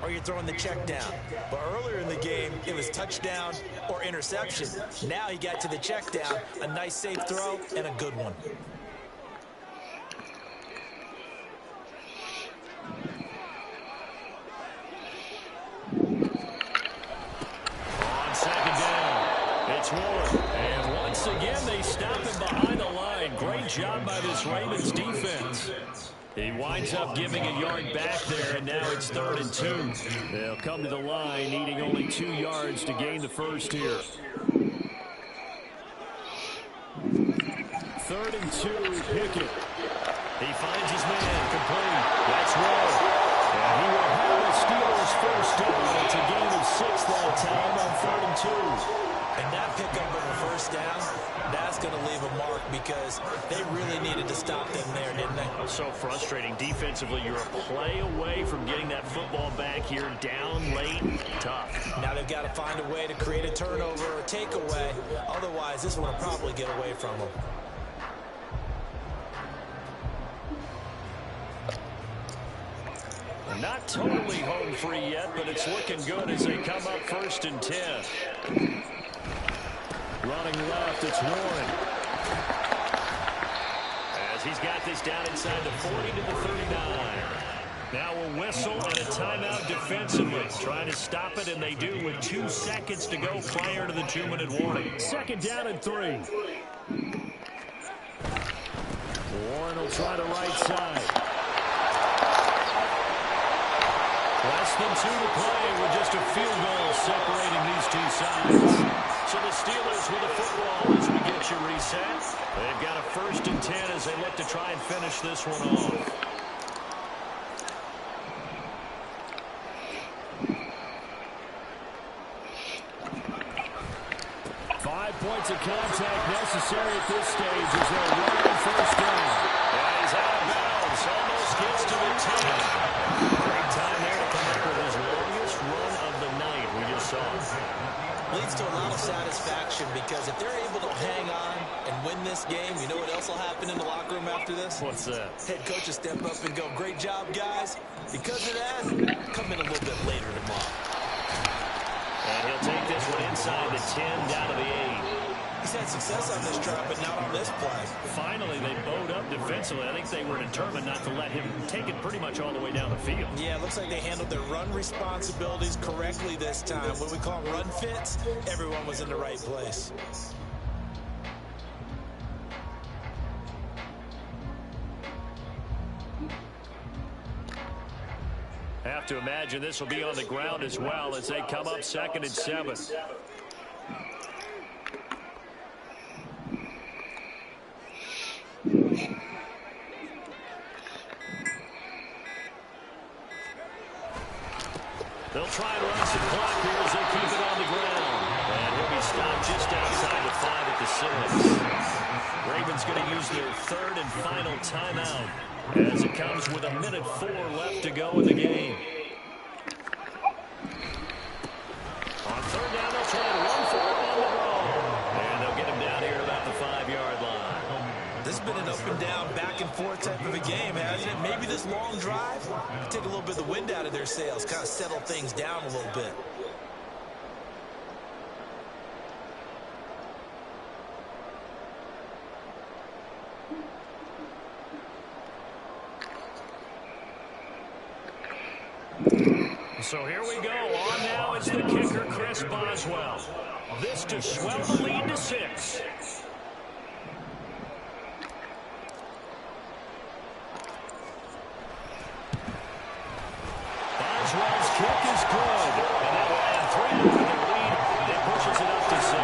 or you're throwing the check down. But earlier in the game, it was touchdown or interception. Now he got to the check down, a nice safe throw and a good one. And once again, they stop him behind the line. Great job by this Ravens defense. He winds up giving a yard back there, and now it's 3rd and 2. They'll come to the line, needing only 2 yards to gain the first here. 3rd and 2, Pickett. He finds his man, complete. That's Rowe. And he will have the Steelers first down. It's a gain of 6 that time on 3rd and 2. And that pickup of a first down, that's going to leave a mark because they really needed to stop them there, didn't they? So frustrating. Defensively, you're a play away from getting that football back here down late. Tough. Now they've got to find a way to create a turnover or takeaway. Otherwise, this one will probably get away from them. Not totally home free yet, but it's looking good as they come up 1st and 10. Running left, it's Warren. As he's got this down inside the 40 to the 39. Now a whistle and a timeout defensively. Trying to stop it, and they do with 2 seconds to go prior to the 2-minute warning. 2nd down and 3. Warren will try the right side. Less than 2 to play with just a field goal separating these 2 sides. So the Steelers with the football as we get you reset. They've got a 1st and 10 as they look to try and finish this one off. 5 points of contact necessary at this stage as they'll run on first down. And he's out of bounds. Almost gets to the 10. Great time there to come up with his longest run of the night we just saw. Leads to a lot of satisfaction because if they're able to hang on and win this game, you know what else will happen in the locker room after this? What's that? Head coach will step up and go, great job, guys. Because of that, come in a little bit later tomorrow. And he'll take this one inside the 10 down to the 8. He's had success on this drive, but not on this play. Finally, they bowed up defensively. I think they were determined not to let him take it pretty much all the way down the field. Yeah, it looks like they handled their run responsibilities correctly this time. When we call them run fits, everyone was in the right place. Have to imagine this will be on the ground as well as they come up 2nd and 7. They'll try and run some clock here as they keep it on the ground. And he'll be stopped just outside the 5 at the 6. Ravens going to use their 3rd and final timeout as it comes with 1:04 left to go in the game. On 3rd down, they'll try and run for it on the roll. And they'll get him down here about the 5-yard line. This has been an up and down, back and forth type of a game, hasn't it? Maybe this long drive take a little bit of the wind out of their sails, kind of settle things down a little bit. So here we go. On now is the kicker, Chris Boswell. This to swell the lead to 6. Boswell's kick is good. And that will add 3 to their lead. It pushes it up to 6.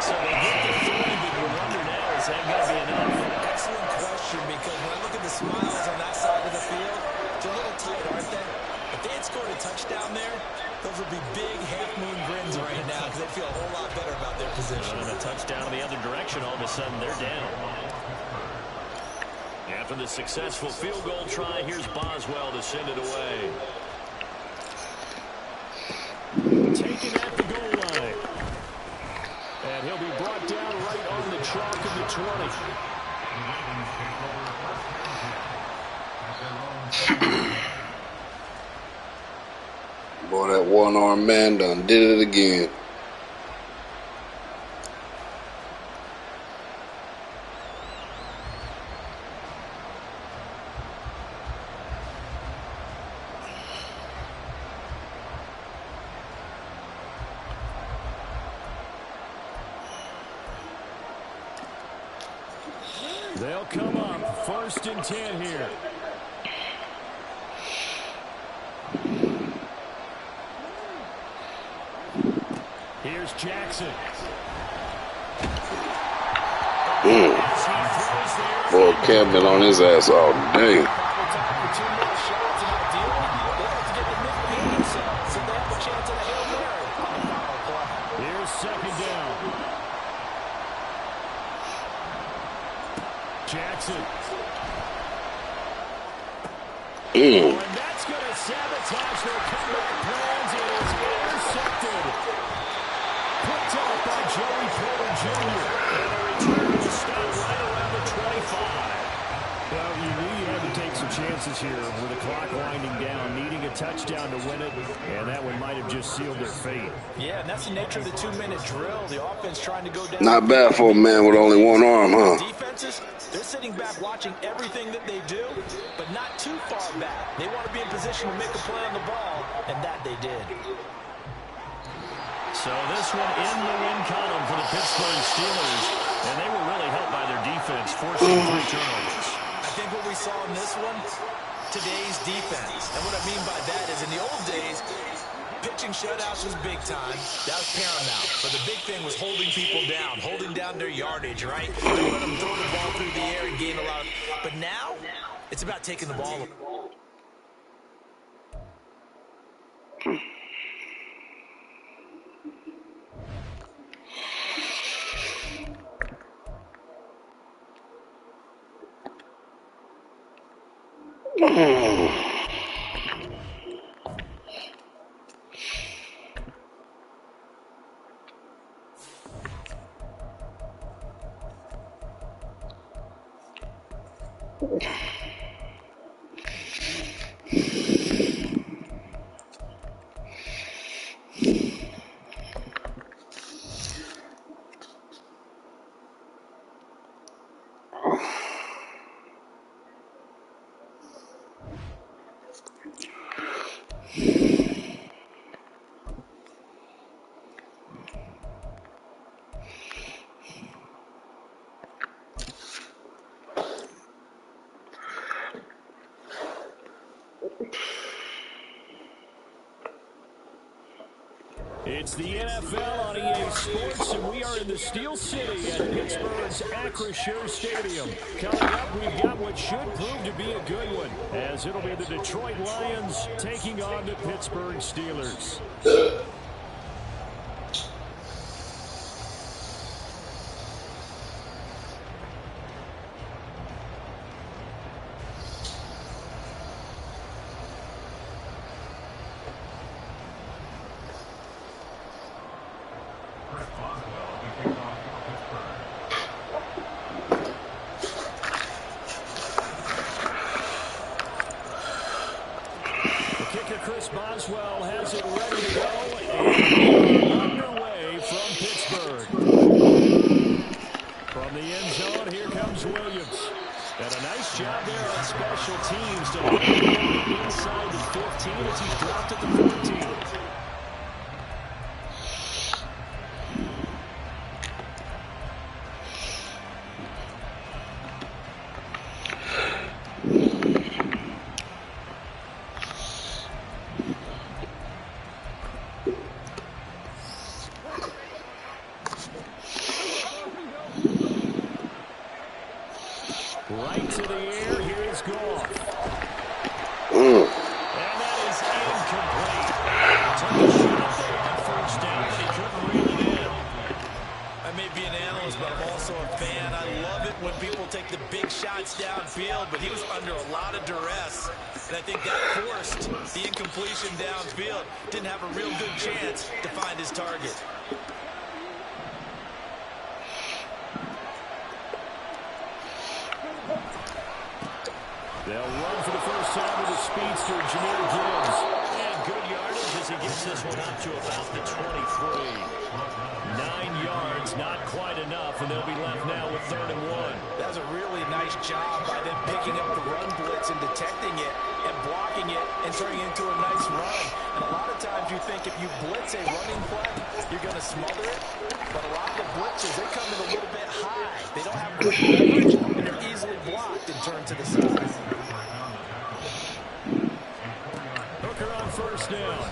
So they get the 3, but you wonder now, is that going to be enough? Excellent question, because when I look at the smiles on that side of the field, they're a little tight, aren't they? If they had scored a touchdown there, those would be big half-moon grins right now because they feel a whole lot better about their position. And a touchdown the other direction, all of a sudden they're down. After the successful field goal try, here's Boswell to send it away. Taken at the goal line. And he'll be brought down right on the chalk of the 20. Boy, that one-armed man done did it again. They'll come up 1st and 10 here. Here's Jackson. Boy, Cam been on his ass all day. Here's 2nd down. Jackson. And that's going to sabotage their comeback plans. It is intercepted. Picked up by Joey Porter Jr. And a return will stop right around the 25. Well, you knew you had to take some chances here with the clock winding down, needing a touchdown to win it, and that one might have just sealed their fate. Yeah, and that's the nature of the 2-minute drill. The offense trying to go down. Not bad for a man with only one arm, huh? Defenses, they're sitting back watching everything that they do, but not too far back. They want to be in position to make a play on the ball, and that they did. So this one in the win column for the Pittsburgh Steelers, and they were really helped by their defense, forcing 3 turnovers. I think what we saw in this one, today's defense. And what I mean by that is in the old days, pitching shutouts was big time. That was paramount. But the big thing was holding people down, holding down their yardage, right? Don't let them throw the ball through the air and gain a lot of... But now, it's about taking the ball. It's the NFL on EA Sports, and we are in the Steel City at Pittsburgh's Acrisure Stadium. Coming up, we've got what should prove to be a good one, as it'll be the Detroit Lions taking on the Pittsburgh Steelers. Boswell has it ready to go, and underway from Pittsburgh. From the end zone, here comes Williams. And a nice job there on special teams to hold him inside the 15 as he's dropped at the 14. Right to the air, here is Goff. And that is incomplete. Took a shot there on first down, but he couldn't reel it in. I may be an analyst, but I'm also a fan. I love it when people take the big shots downfield, but he was under a lot of duress. And I think that forced the incompletion downfield. Didn't have a real good chance to find his target. They'll run for the first time with the speedster, Jahmyr Gibbs. And good yardage as he gets this one up to about the 23. 9 yards, not quite enough, and they'll be left now with 3rd and 1. That was a really nice job by them picking up the run blitz and detecting it and blocking it and turning it into a nice run. And a lot of times you think if you blitz a running play, you're going to smother it. But a lot of the blitzes, they come in a little bit high. They don't have great leverage, and they're easily blocked and turned to the side. Hooker on first down.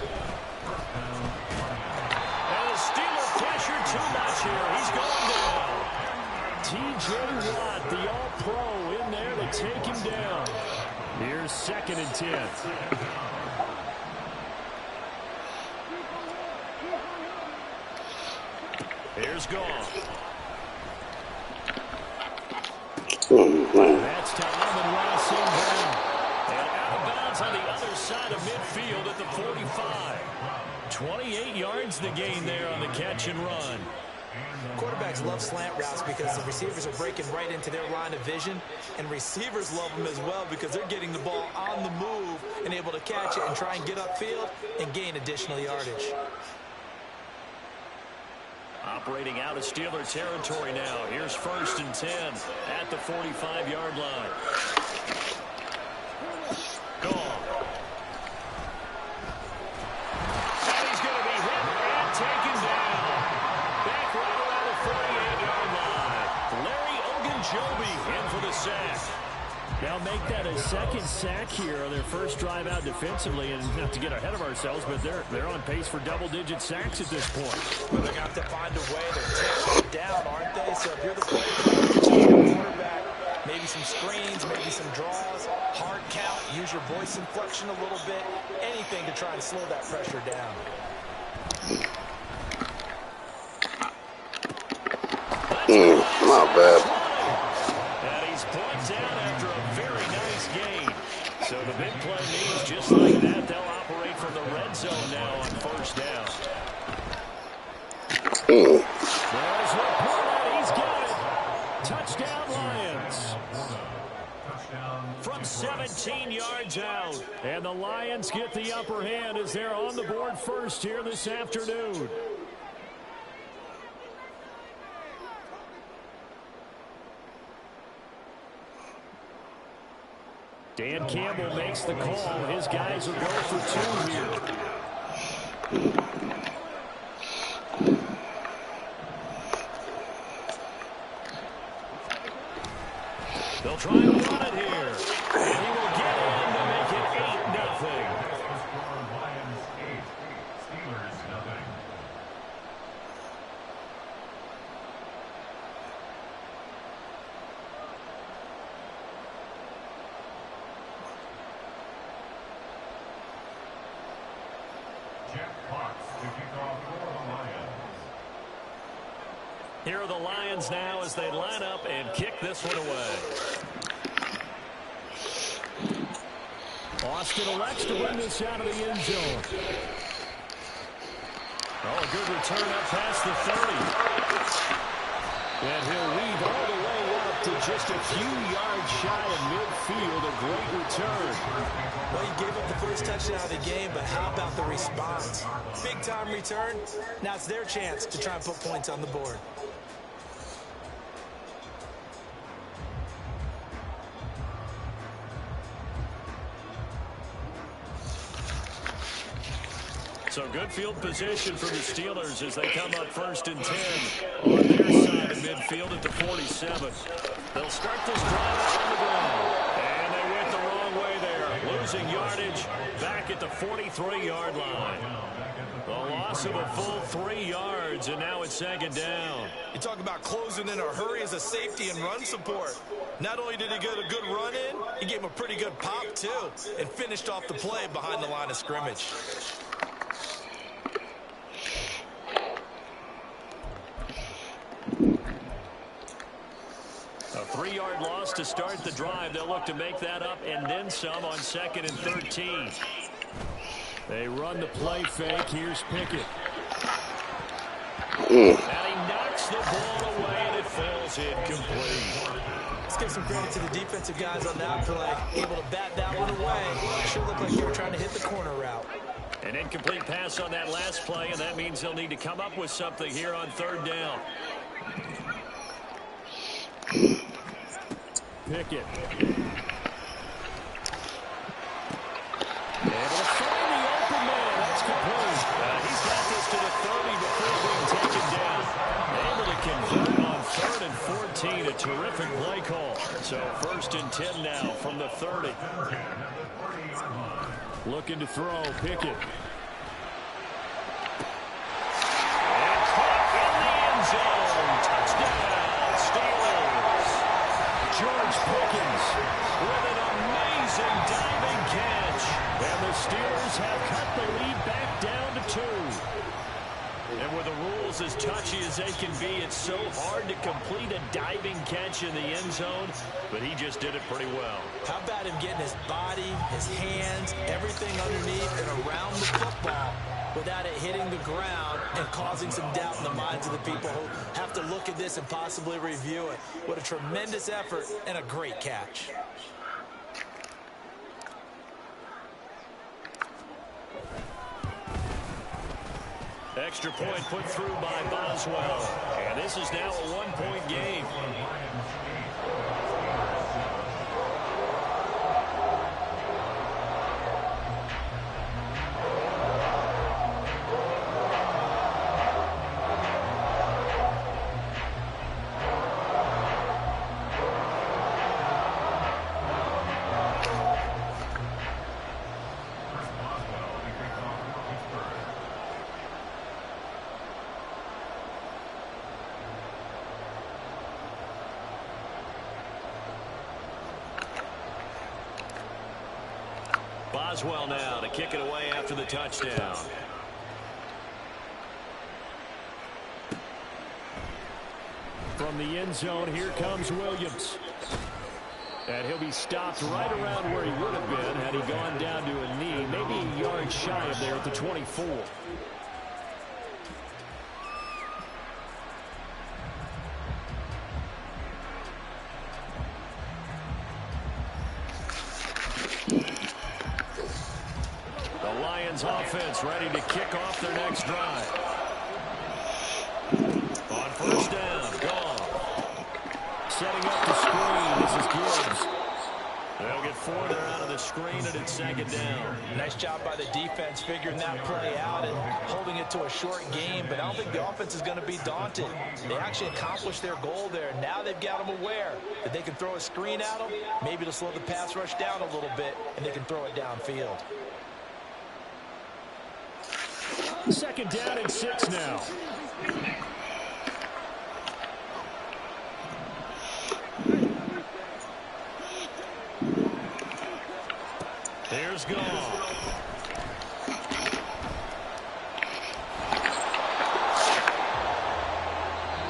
And the Steelers pressure too much here. He's going down. T.J. Watt, the all-pro, in there to take him down. Here's 2nd and 10. Here's Goff. That's to Amon-Ra St. Brown. And out of bounds on the other side of midfield at the 45. 28 yards the gain there on the catch and run. Quarterbacks love slant routes because the receivers are breaking right into their line of vision, and receivers love them as well because they're getting the ball on the move and able to catch it and try and get upfield and gain additional yardage. Operating out of Steeler territory now. Here's 1st and 10 at the 45-yard line. Gone. And he's going to be hit and taken down. Back right around the 48-yard line. Larry Ogunjobi in for the sack. Now make that a 2nd sack here on their first drive out defensively, and not to get ahead of ourselves, but they're on pace for double-digit sacks at this point. Well, they're going to have to find a way. They're taking it down, aren't they? So if you're the quarterback, maybe some screens, maybe some draws, hard count, use your voice inflection a little bit, anything to try and slow that pressure down. Not bad. And he's brought down after a very nice gain. So There's Laporta. He's got it. Touchdown, Lions. From 17 yards out. And the Lions get the upper hand as they're on the board first here this afternoon. Dan Campbell makes the call. His guys will go for 2 here. They'll try to run it here. And he will get in to make it 8-0. Here are the Lions now as they line up and kick this one away. Austin elects to bring this out of the end zone. Oh, a good return up past the 30. And he'll weave all the way up to just a few yards shy of midfield. A great return. Well, he gave up the first touchdown of the game, but how about the response? Big-time return. Now it's their chance to try and put points on the board. So good field position for the Steelers as they come up 1st and 10 on their side of midfield at the 47. They'll start this drive out on the ground. And they went the wrong way there. Losing yardage back at the 43-yard line. The loss of a full 3 yards, and now it's 2nd down. You talk about closing in a hurry as a safety and run support. Not only did he get a good run in, he gave him a pretty good pop, too, and finished off the play behind the line of scrimmage. A 3-yard loss to start the drive. They'll look to make that up and then some on 2nd and 13. They run the play fake. Here's Pickett. And he knocks the ball away, and it falls incomplete. Let's give some credit to the defensive guys on that play. Able to bat that one away. Sure looked like they were trying to hit the corner route. An incomplete pass on that last play, and that means they'll need to come up with something here on 3rd down. Pickett. Able to find the open man. That's complete. He's got this to the 30 before being taken down. Able to convert on 3rd and 14. A terrific play call. So 1st and 10 now from the 30. Looking to throw. Pickett. And caught in the end zone. Touchdown, Steelers. George Pickens with an amazing diving catch. And the Steelers have cut the lead back down to 2. And with the rules as touchy as they can be, it's so hard to complete a diving catch in the end zone, but he just did it pretty well. How about him getting his body, his hands, everything underneath and around the football without it hitting the ground and causing some doubt in the minds of the people who have to look at this and possibly review it. What a tremendous effort and a great catch. Extra point put through by Boswell. And this is now a 1-point game. Boswell now to kick it away after the touchdown. From the end zone, here comes Williams. And he'll be stopped right around where he would have been had he gone down to a knee, maybe a yard shy of there at the 24. Lions offense ready to kick off their next drive. On first down, Goff. Setting up the screen. This is Gibbs. They'll get 4 there out of the screen, and it's second down. Nice job by the defense figuring that play out and holding it to a short game, but I don't think the offense is going to be daunted. They actually accomplished their goal there. Now they've got them aware that they can throw a screen at them, maybe to slow the pass rush down a little bit, and they can throw it downfield. Second down and 6 now. There's Goff.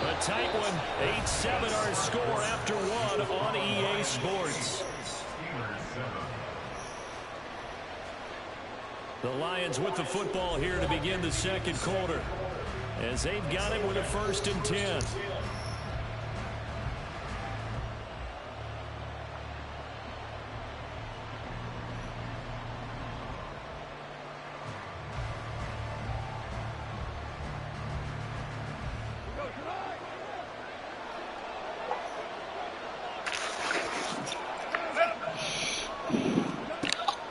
A tight one. 8-7 our score after 1 on EA Sports. The Lions with the football here to begin the second quarter, as they've got it with a 1st and 10.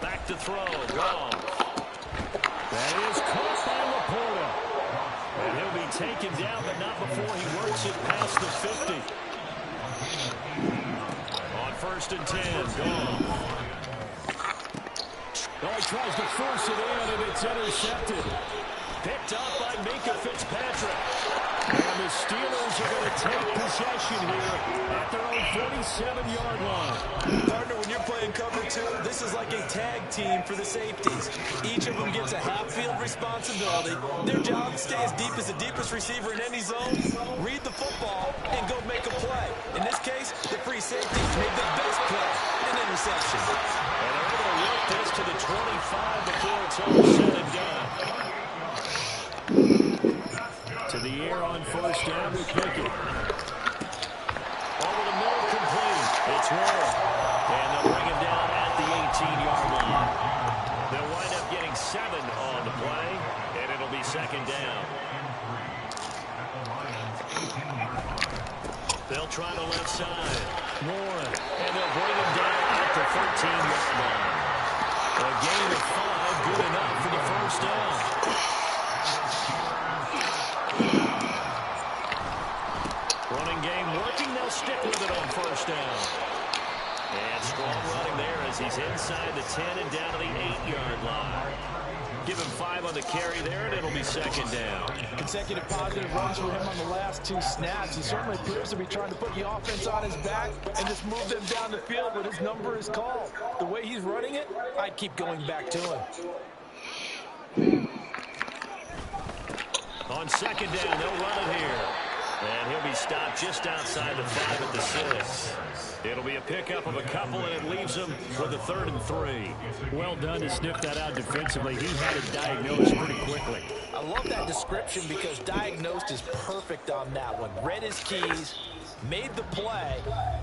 Back to throw. Goff. That is caught by Laporta. And he'll be taken down, but not before he works it past the 50. On 1st and 10, Goff. Oh, he tries to force it in, and it's intercepted. Picked up by Minka Fitzpatrick. And the Steelers are going to take possession here at their own 47-yard line. Partner, when you're playing cover 2, this is like a tag team for the safeties. Each of them gets a half-field responsibility. Their job is to stay as deep as the deepest receiver in any zone, read the football, and go make a play. In this case, the free safety made the best play, an interception. And they're able to work this to the 25 before it's all said and done. To the air on 1st down with Pickett. Over the middle, complete. It's Warren. And they'll bring him down at the 18-yard line. They'll wind up getting 7 on the play, and it'll be second down. They'll try the left side. Warren. And they'll bring him down at the 13-yard line. A gain of 5, good enough for the 1st down. Running game working. They'll stick with it on 1st down. And strong running there as he's inside the 10 and down to the 8-yard line. Give him 5 on the carry there, and it'll be second down. Consecutive positive runs for him on the last 2 snaps. He certainly appears to be trying to put the offense on his back and just move them down the field, but his number is called. The way he's running it, I'd keep going back to him. On second down, they'll run it here. And he'll be stopped just outside the 5 at the 6. It'll be a pickup of a couple, and it leaves him with a 3rd and 3. Well done to sniff that out defensively. He had it diagnosed pretty quickly. I love that description because diagnosed is perfect on that one. Read his keys, made the play,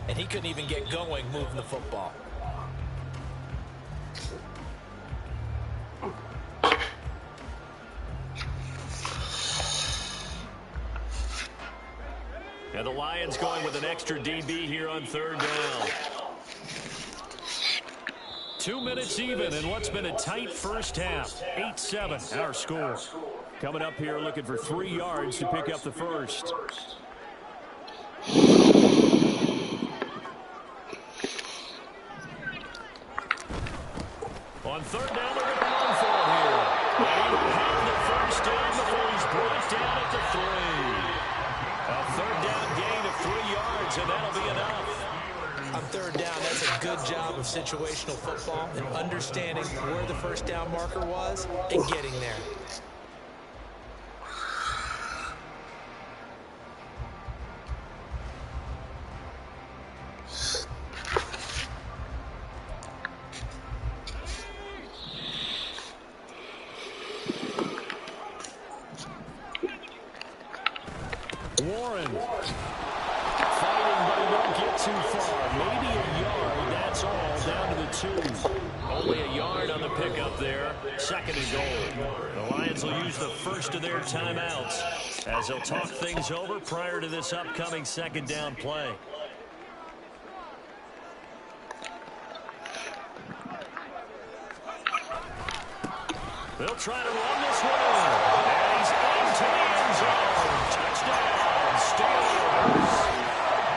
and he couldn't even get going moving the football. And the Lions going with an extra DB here on 3rd down. 2 minutes even in what's been a tight first half. 8-7 our score. Coming up here looking for 3 yards to pick up the first. On 3rd down, they're going to run for it here. And he will have the first down before he's brought down at the 3. A 3rd down gain of 3 yards, and that'll be enough. On 3rd down, that's a good job of situational football and understanding where the first down marker was and getting there. Warren fighting, but he won't get too far. Maybe a yard, that's all, down to the 2. Only a yard on the pickup there. Second and goal. The Lions will use the first of their timeouts as they'll talk things over prior to this upcoming second down play. They'll try to run this one in. And he's into the end zone. Touchdown, Steelers.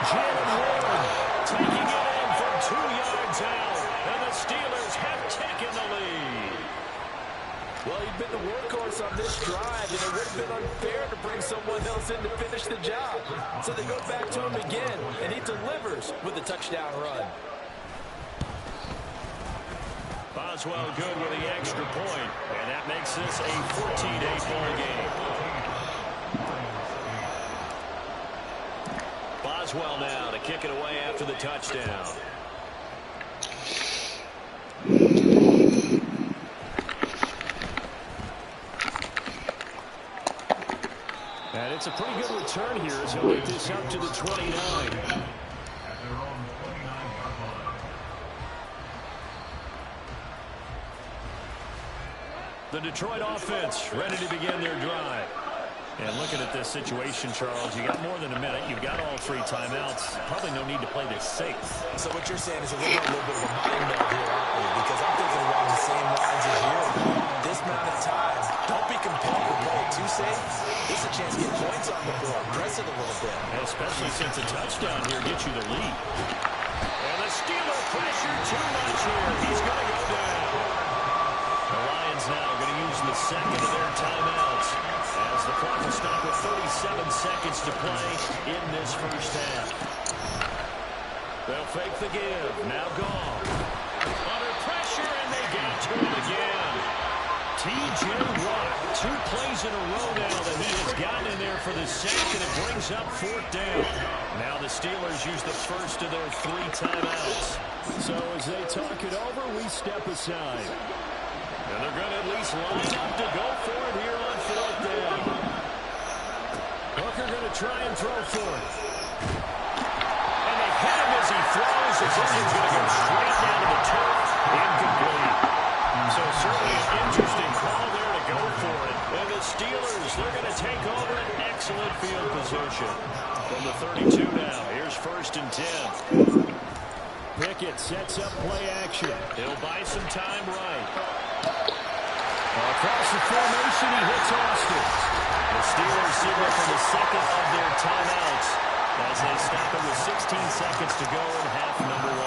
Jalen Warren taking it in from 2 yards out. And the Steelers have taken the lead. Well, he'd been the workhorse on this drive, and it would have been unfair to bring someone else in to finish the job. So they go back to him again, and he delivers with a touchdown run. Boswell good with the extra point, and that makes this a 14-8 ball game. Boswell now to kick it away after the touchdown. And it's a pretty good return here as he'll get this up to the 29. The Detroit offense ready to begin their drive. And looking at this situation, Charles, you got more than a minute. You've got all 3 timeouts. Probably no need to play this safe. So what you're saying is we're going a little bit of a mind meld here, aren't we? Because I'm thinking along the same lines as you. This amount of time, don't be compelled to play it too safe. This is a chance to get points on the board. Press it a little bit. And especially since a touchdown here gets you the lead. And the Steeler pressure too much here. He's going to go down. The Lions now going to use the second of their timeouts as the clock will stop with 37 seconds to play in this first half. They'll fake the give. Now gone. Under pressure, and they get to him again. T.J. Watt, 2 plays in a row now that he has gotten in there for the sack, and it brings up 4th down. Now the Steelers use the first of their 3 timeouts. So as they talk it over, we step aside. And they're going to at least line up to go for it here on 4th down. Hooker going to try and throw for it. And they hit him as he throws. As this one's going to go straight down to the turf. Incomplete. So certainly an interesting call there to go for it. And the Steelers, they're going to take over an excellent field position. From the 32 now, here's 1st and 10. Pickett sets up play action. He'll buy some time right. Across the formation, he hits Austin. The Steelers signal from the second of their timeouts as they stop it with 16 seconds to go in half number 1.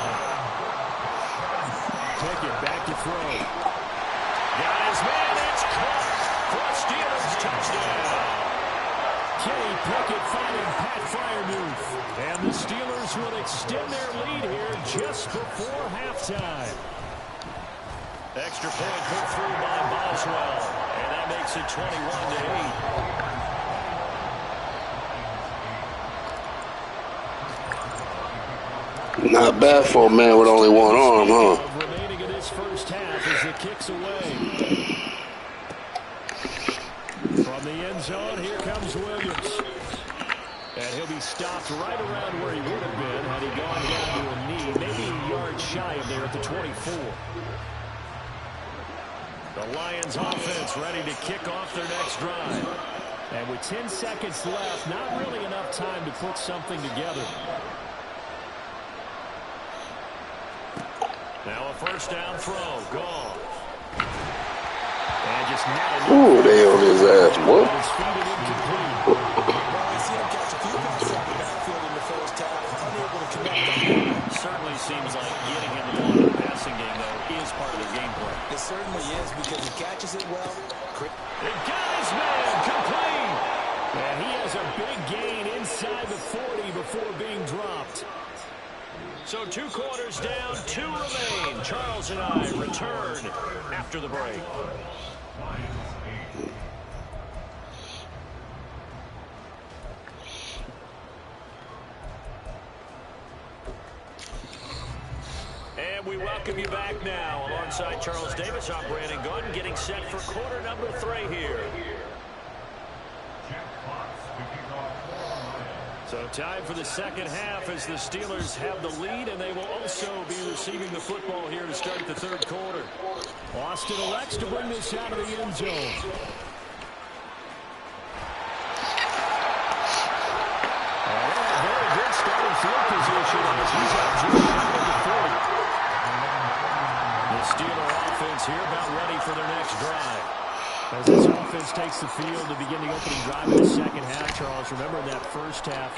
Pickett back to throw. Got his man. It's caught for a Steelers touchdown. Kenny Pickett finding Pat Freiermuth. And the Steelers will extend their lead here just before halftime. Extra point put through by Boswell. And that makes it 21-8. Not bad for a man with only 1 arm, huh? Remaining in this first half as it kicks away. From the end zone, here comes Williams. And he'll be stopped right around where he would have been had he gone down to a knee, maybe a yard shy of there at the 24. The Lions offense ready to kick off their next drive. And with 10 seconds left, not really enough time to put something together. Now a first down throw. Gone. And just not enough. Ooh, they on his ass, boy. His feet and incomplete. I see him catch a few passes out the backfield in the first half. Unable to connect. Certainly seems like getting him the ball in the passing game, though, is part of the game plan. It certainly is because he catches it well. He got his man complete. And he has a big gain inside the 40 before being dropped. So 2 quarters down, 2 remain. Charles and I return after the break. And we welcome you back now. Alongside Charles Davis, I'm Brandon Gordon, getting set for quarter number 3 here. So Time for the second half as the Steelers have the lead, and they will also be receiving the football here to start the third quarter. Austin elects to bring this out of the end zone. Very good starting field position as he's out just shy of the 40. The Steeler offense here about ready for their next drive. As this offense takes the field to begin the opening drive in the second half, Charles, remember that first half,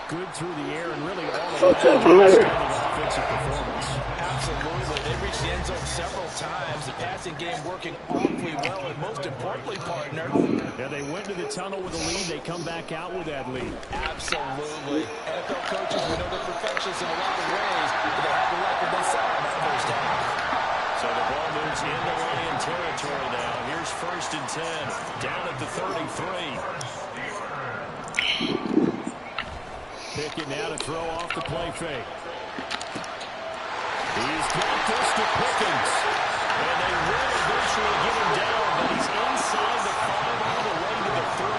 good through the air and really all around outstanding offensive performance. Absolutely. They reached the end zone several times. The passing game working awfully well, and most importantly, partner. Yeah, they went to the tunnel with a lead. They come back out with that lead. Absolutely. NFL coaches, we know they're perfectionists in a lot of ways, but they have the record they saw in that first half. So the ball moves into Lion territory now. Here's 1st and 10. Down at the 33. Pickett now to throw off the play fake. He's got this to Pickens. And they will eventually get him down, but he's inside the 5 all the way to the 3.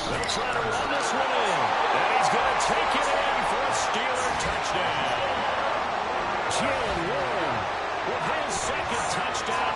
They'll try to run this one in. And he's going to take it in for a Steeler touchdown. Jalen Warren with his second touchdown.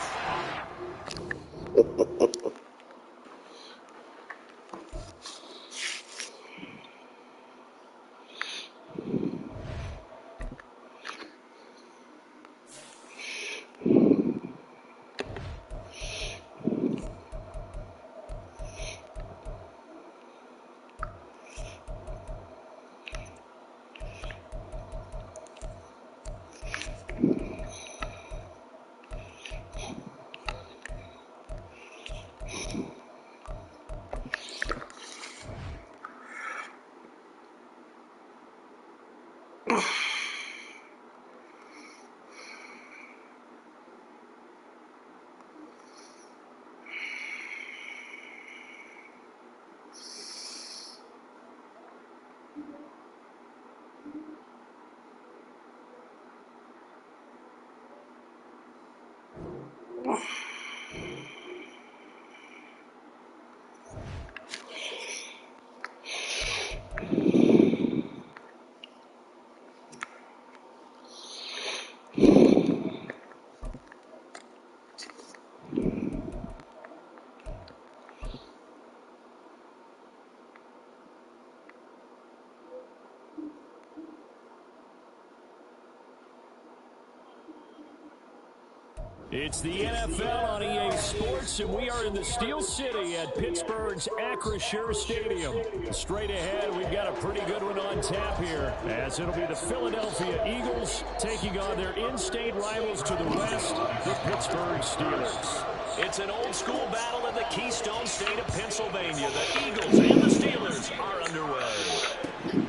It's the NFL on EA Sports, and we are in the Steel City at Pittsburgh's Acrisure Stadium. Straight ahead, we've got a pretty good one on tap here, as it'll be the Philadelphia Eagles taking on their in-state rivals to the west, the Pittsburgh Steelers. It's an old-school battle in the Keystone State of Pennsylvania. The Eagles and the Steelers are underway.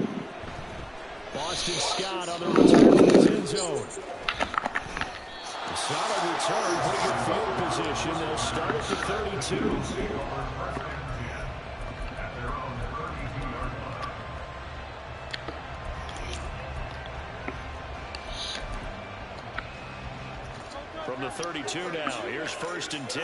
Boston Scott on the return to his end zone. Solid return, pretty good field position. They'll start at the 32. From the 32 now, here's 1st and 10.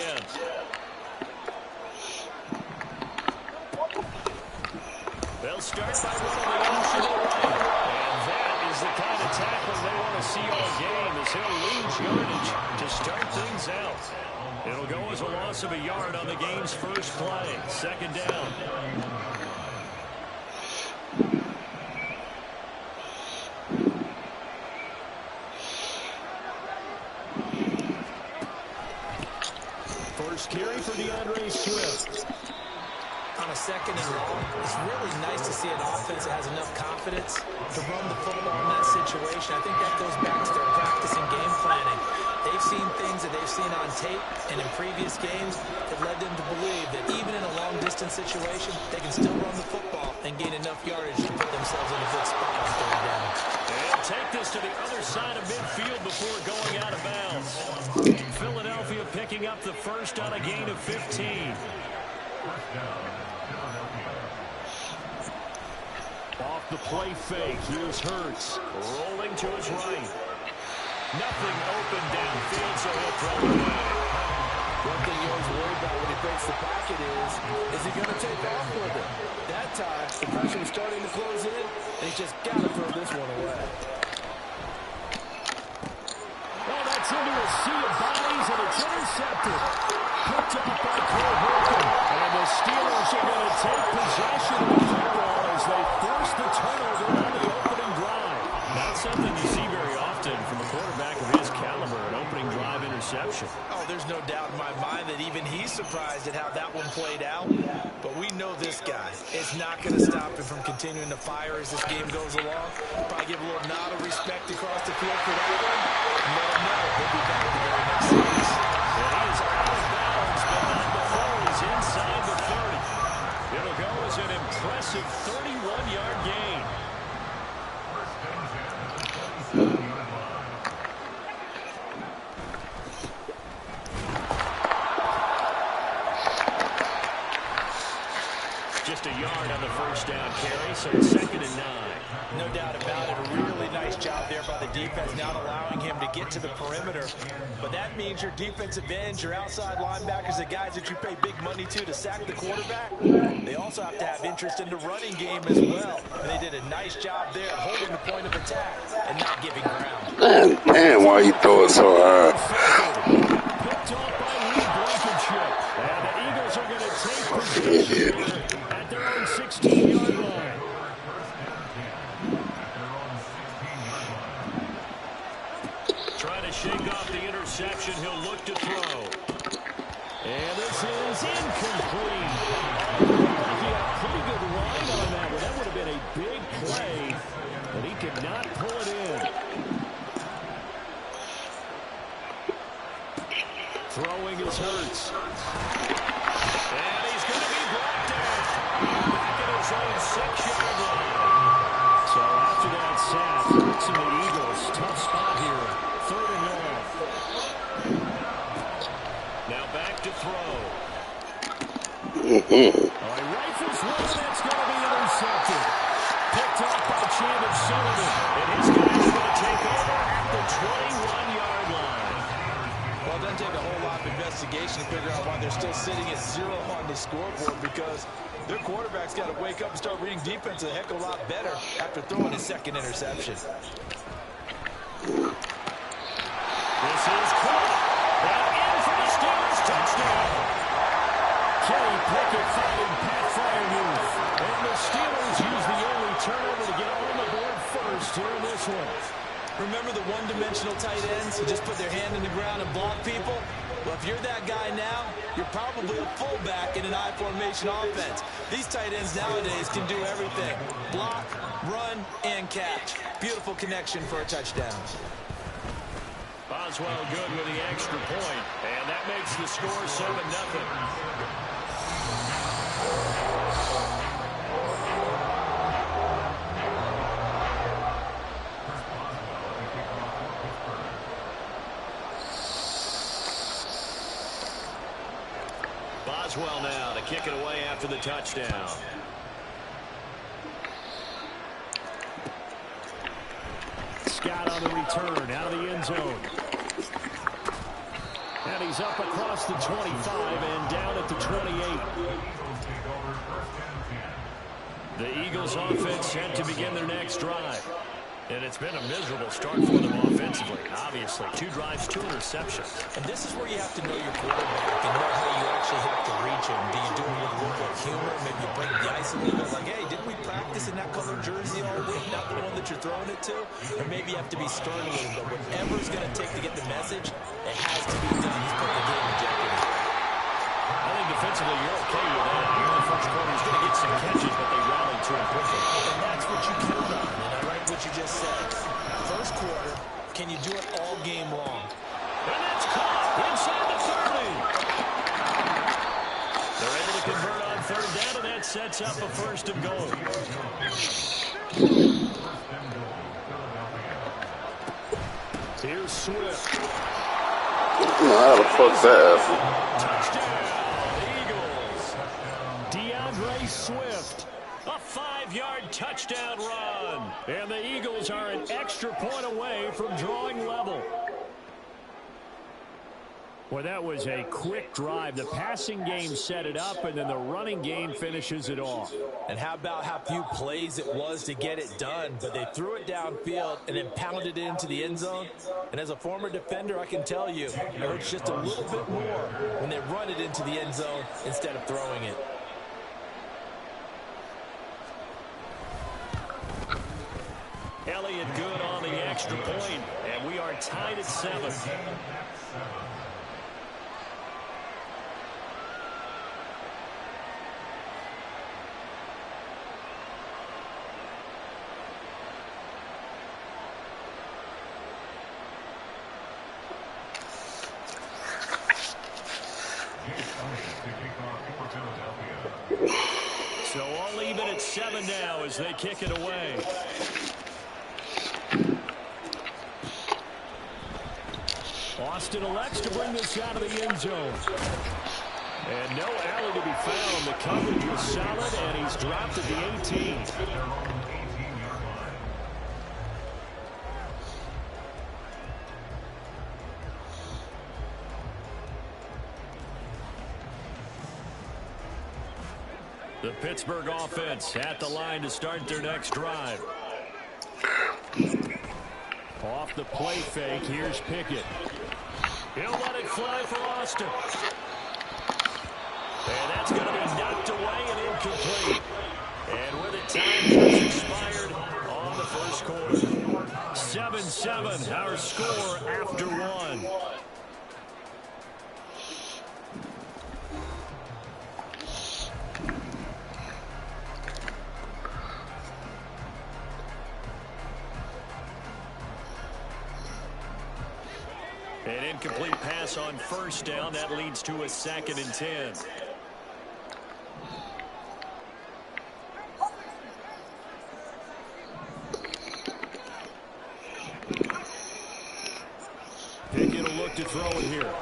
They'll start by running the option away. And that is the kind of tackling they want to see all game, as he'll lose yardage to start things out. It'll go as a loss of a yard on the game's first play. 2nd down. First carry for DeAndre Swift. On a 2nd and long, it's really nice to see an offense that has enough confidence to run the football in that situation. I think that goes back to their practice and game planning. They've seen things that they've seen on tape and in previous games that led them to believe that even in a long-distance situation, they can still run the football and gain enough yardage to put themselves in a good spot on 3rd down. And take this to the other side of midfield before going out of bounds. Philadelphia picking up the first on a gain of 15. Off the play fake, here's Hurts, rolling to his right. Nothing open downfield, so he'll throw it away. One thing you always worry about when he breaks the pocket is he going to take off with it? That time, the pressure was starting to close in, and he's just got to throw this one away. Oh, that's into a sea of bodies, and it's intercepted. Picked off by Cole Holcomb. And the Steelers are going to take possession of the football as they force the turnover on the opening drive. Not something you see very often from a quarterback of his caliber, an opening drive interception. Oh, there's no doubt in my mind that even he's surprised at how that one played out. But we know this guy is not going to stop him from continuing to fire as this game goes along. Probably give a little nod of respect across the field for that one. And let him know he'll be back the very next series. And he is out of bounds, but not before he's inside the 30. It'll go as an impressive 31-yard gain. Just a yard on the first down carry, so it's 2nd and 9. No doubt about it. A really nice job there by the defense, not allowing him to get to the perimeter. But that means your defensive ends, your outside linebackers, the guys that you pay big money to sack the quarterback, they also have to have interest in the running game as well. And they did a nice job there holding the point of attack and not giving ground. Man, why you throw it so hard? Picked off by Lee Blankenship. And the Eagles are going to take possession at their own 16-yard line. Trying to shake off the interception. He'll look to throw. And this is incomplete. He had a pretty good run on that one. That would have been a big play, but he could not pull it in. Throwing is Hurts. And he's going to be brought down. Back at his own 6-yard line. So after that sack, Hurts and the Eagles, tough spot here. 3rd and long. Now back to throw. He rifles one, that's going to be intercepted. Picked off by Chandler Sullivan. And his guys are going to take over at the 21-yard line. Well, it doesn't take a whole lot of investigation to figure out why they're still sitting at 0 on the scoreboard, because their quarterback's got to wake up and start reading defense a heck of a lot better after throwing his 2nd interception. This is caught. And in for the Steelers touchdown. Kenny Pickett finding Pat Fryermuth. And the Steelers use the only turnover to get on the board first here in this one. Remember the one-dimensional tight ends who just put their hand in the ground and block people? Well, if you're that guy now, you're probably a fullback in an I-formation offense. These tight ends nowadays can do everything. Block, run, and catch. Beautiful connection for a touchdown. Boswell good with the extra point, and that makes the score 7-0. Boswell now to kick it away after the touchdown. Scott on the return out of the end zone. And he's up across the 25 and down at the 28. The Eagles offense set to begin their next drive. And it's been a miserable start for them offensively, obviously. 2 drives, 2 interceptions. And this is where you have to know your quarterback and know how you actually have to reach him. Do you do it with a little bit of humor? Maybe you break the ice a little bit. Like, hey, didn't we practice in that colored jersey all week? Not the one that you're throwing it to? Or maybe you have to be stern a little bit. Whatever it's going to take to get the message, it has to be done. He's putting the game in jeopardy. I think defensively you're okay with that. Here in the first quarter, he's going to get some catches, but they rally to him quickly. And that's what you count on. And I like what you just said. First quarter, can you do it all game long? And that's caught inside the 30. They're able to convert on 3rd down, and that sets up a 1st and goal. Here's Swift. How the fuck that? Touchdown, Eagles. DeAndre Swift. A 5-yard touchdown run. And the Eagles are an extra point away from drawing level. Well, that was a quick drive. The passing game set it up, and then the running game finishes it off. And how about how few plays it was to get it done, but they threw it downfield and then pounded it into the end zone. And as a former defender, I can tell you, it hurts just a little bit more when they run it into the end zone instead of throwing it. Elliott good on the extra point, and we are tied at 7. So all even at 7 now as they kick it away. Austin elects to bring this out of the end zone. And no alley to be found. The coverage was solid, and he's dropped at the 18. The Pittsburgh offense at the line to start their next drive. Off the play fake, here's Pickett. He'll let it fly for Austin. And that's going to be knocked away and incomplete. And with it, time just expired on the first quarter. 7-7, our score after 1. An incomplete pass on first down. That leads to a 2nd and 10. Pickett will look to throw it here.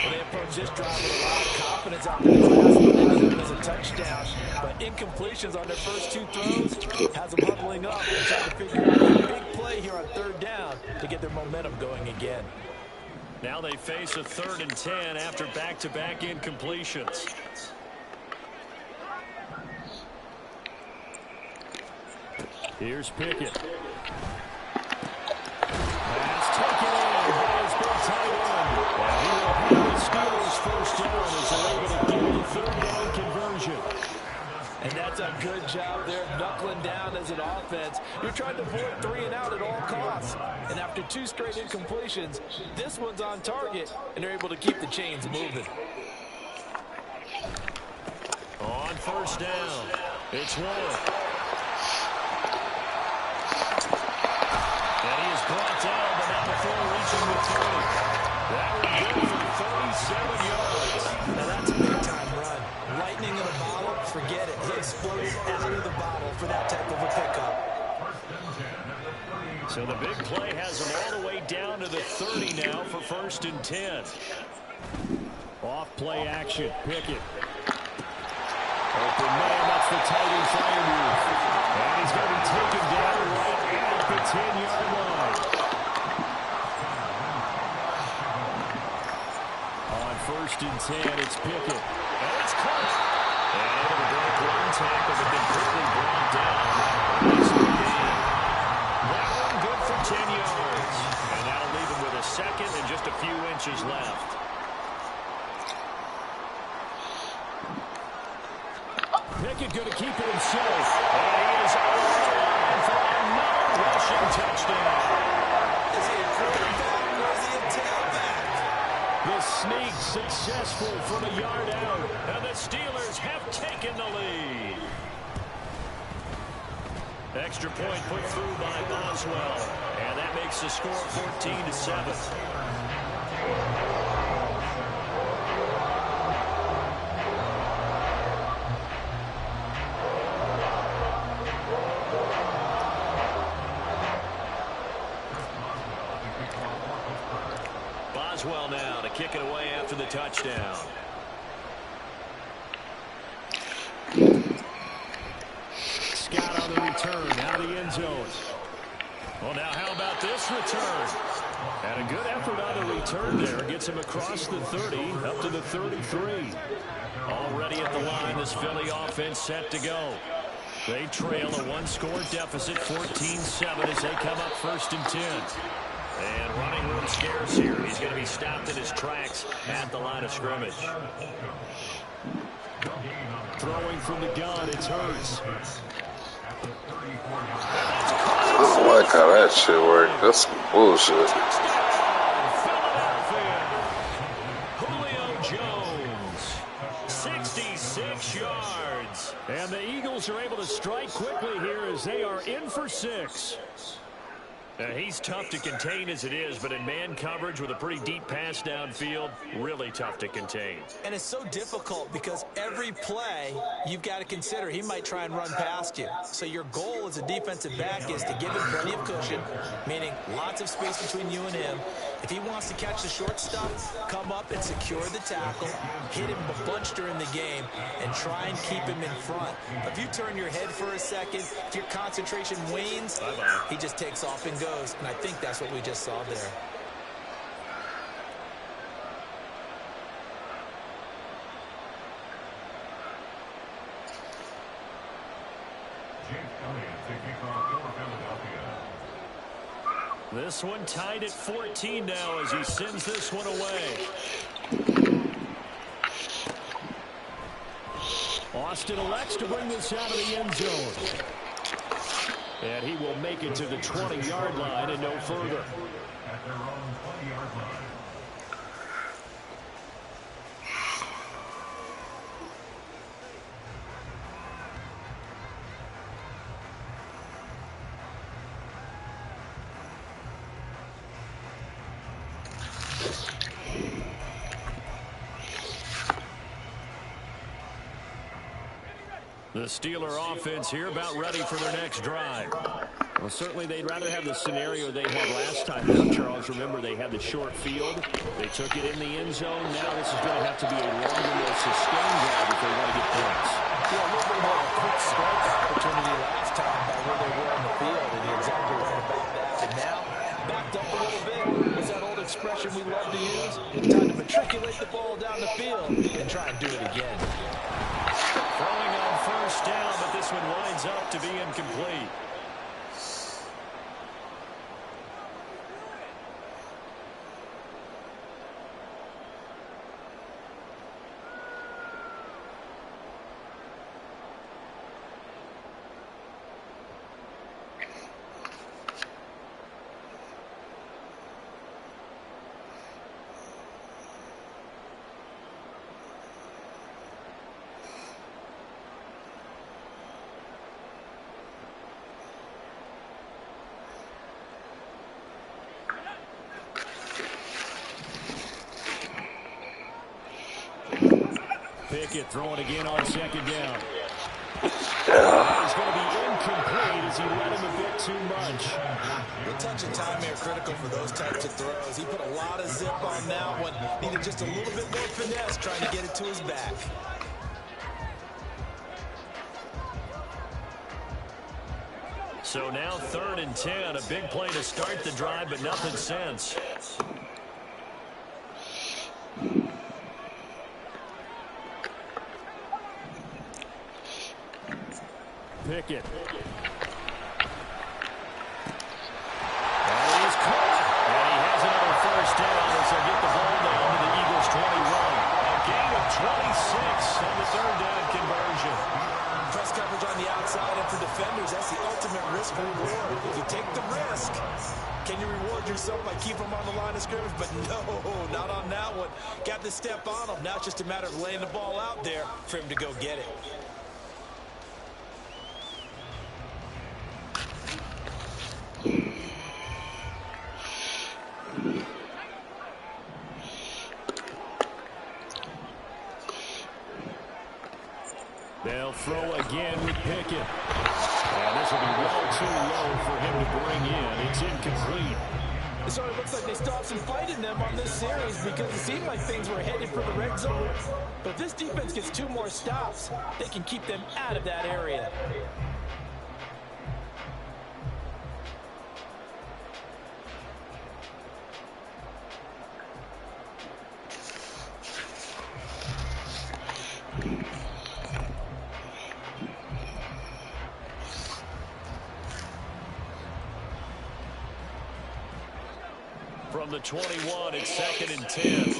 They approach this drive with a lot of confidence out there. It was a touchdown, but incompletions on their first 2 throws has them huddling up and trying to figure out a big play here on 3rd down to get their momentum going again. Now they face a 3rd and 10 after back-to-back incompletions. Here's Pickett. Pass taken in by his big tight end. And he will have the Steelers first down as they're able to get the 3rd down conversion. And that's a good job there, knuckling down as an offense. You're trying to avoid 3 and out at all costs. And after 2 straight incompletions, this one's on target, and they're able to keep the chains moving. On first down, it's Ward. And he is brought down, but not before reaching the 20. That would go for 37 yards. Now that's a big-time run. Lightning in a bottle, forget it. He exploded out of the bottle for that type of a pickup. So the big play has him all the way down to the 30 now for 1st and 10. Off play action, Pickett. Open man, that's the tight end fire move. And he's going to be taken down right at the 10-yard line. On 1st and 10, it's Pickett. And it's caught. And able to break 1 tackle, but then quickly brought down. That one good for 10 yards. And that'll leave him with a 2nd and just a few inches left. Pickett going to keep it himself. And he is over the line for another rushing touchdown. Is he a quarterback or is he a tailback? The sneak successful from a yard out. And the Steelers have taken the lead. Extra point put through by Boswell. And that makes the score 14-7. Boswell now to kick it away after the touchdown. Scott on the return. return out of the end zone. Well, now how about this return? And a good effort on the return there. Gets him across the 30, up to the 33. Already at the line, this Philly offense set to go. They trail a one-score deficit, 14-7, as they come up 1st and 10. And running room scarce here. He's going to be stopped in his tracks at the line of scrimmage. Throwing from the gun, it's Hurts. I don't like how that shit worked. That's some bullshit. Julio Jones, 66 yards. And the Eagles are able to strike quickly here as they are in for 6. He's tough to contain as it is, but in man coverage with a pretty deep pass downfield, really tough to contain. And it's so difficult because every play you've got to consider he might try and run past you. So your goal as a defensive back is to give him plenty of cushion, meaning lots of space between you and him. If he wants to catch the short stuff, come up and secure the tackle, hit him a bunch during the game, and try and keep him in front. If you turn your head for a second, if your concentration wanes, he just takes off and goes. And I think that's what we just saw there. This one tied at 14 now as he sends this one away. Austin elects to bring this out of the end zone. And he will make it to the 20-yard line and no further. At their own 20-yard line. The Steeler offense here about ready for their next drive. Well, certainly they'd rather have the scenario they had last time out, Charles. Remember, they had the short field. They took it in the end zone. Now this is going to have to be a longer, more sustained drive if they want to get points. Yeah, a little bit more of a quick strike opportunity last time by where they were on the field, and you're exactly right about that. And now, backed up a little bit. It's that old expression we love to use. Time to matriculate the ball down the field and try and do it again. Throwing on 1st down, but this one winds up to be incomplete. Pickett throwing again on 2nd down. He's going to be incomplete as he let him a bit too much. The touch and time here critical for those types of throws. He put a lot of zip on that one. Needed just a little bit more finesse trying to get it to his back. So now 3rd and 10. A big play to start the drive, but nothing since. Pickett. And he's caught. And he has another 1st down as they get the ball down to the Eagles 21. A gain of 26 on the 3rd down conversion. Press coverage on the outside, and for defenders, that's the ultimate risk reward. If you take the risk, can you reward yourself by keeping them on the line of scrimmage? But no, not on that one. Got the step on him. Now it's just a matter of laying the ball out there for him to go get it. They'll throw again with Pickett. And this will be well too low for him to bring in. It's incomplete. So it looks like they stopped some fight in them on this series because it seemed like things were headed for the red zone. But if this defense gets 2 more stops, they can keep them out of that area. from the 21. It's 2nd and 10.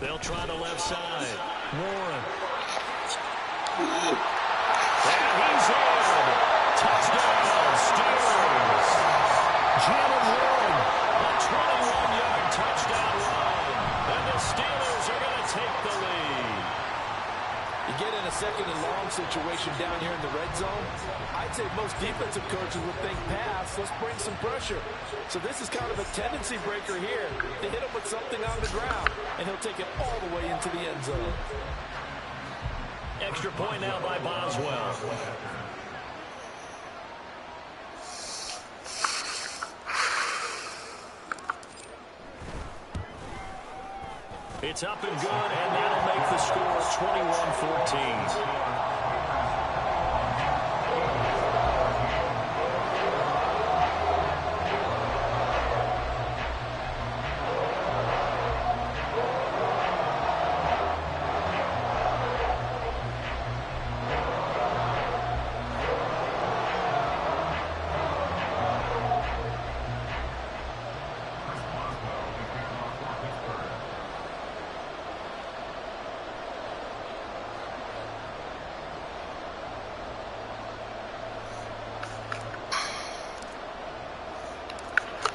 They'll try the left side. Warren. And he's in. Touchdown, Steelers. Jalen Warren, a 21-yard touchdown run. And the Steelers are going to take the lead. You get in a 2nd and long situation down here in the red zone. I'd say most defensive coaches would think pass, let's bring some pressure. So this is kind of a tendency breaker here. They hit him with something on the ground, and he'll take it all the way into the end zone. Extra point now by Boswell. It's up and good, and that'll make the score 21-14.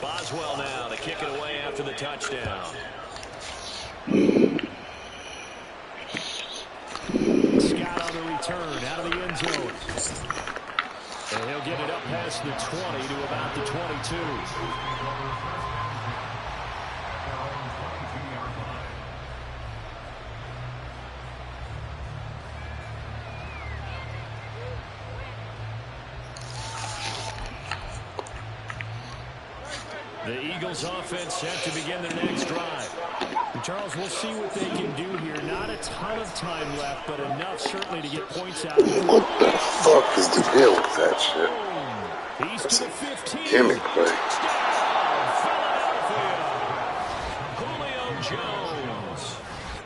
Boswell now to kick it away after the touchdown. Scott on the return out of the end zone. And he'll get it up past the 20 to about the 22. The Eagles offense set to begin their next drive. And Charles, we'll see what they can do here. Not a ton of time left, but enough certainly to get points out. What the fuck is the deal with that shit? He's to the 15. Gimmick play. Julio Jones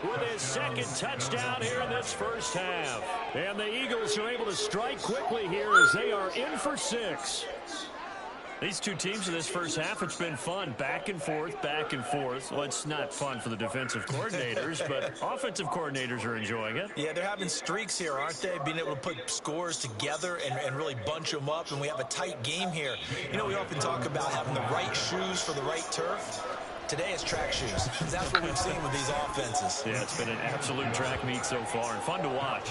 with his 2nd touchdown here in this first half. And the Eagles are able to strike quickly here as they are in for 6. These two teams in this first half, it's been fun. Back and forth, back and forth. Well, it's not fun for the defensive coordinators, but offensive coordinators are enjoying it. Yeah, they're having streaks here, aren't they? Being able to put scores together and really bunch them up, and we have a tight game here. You know, we often talk about having the right shoes for the right turf. Today it's track shoes. That's what we've seen with these offenses. Yeah, it's been an absolute track meet so far and fun to watch.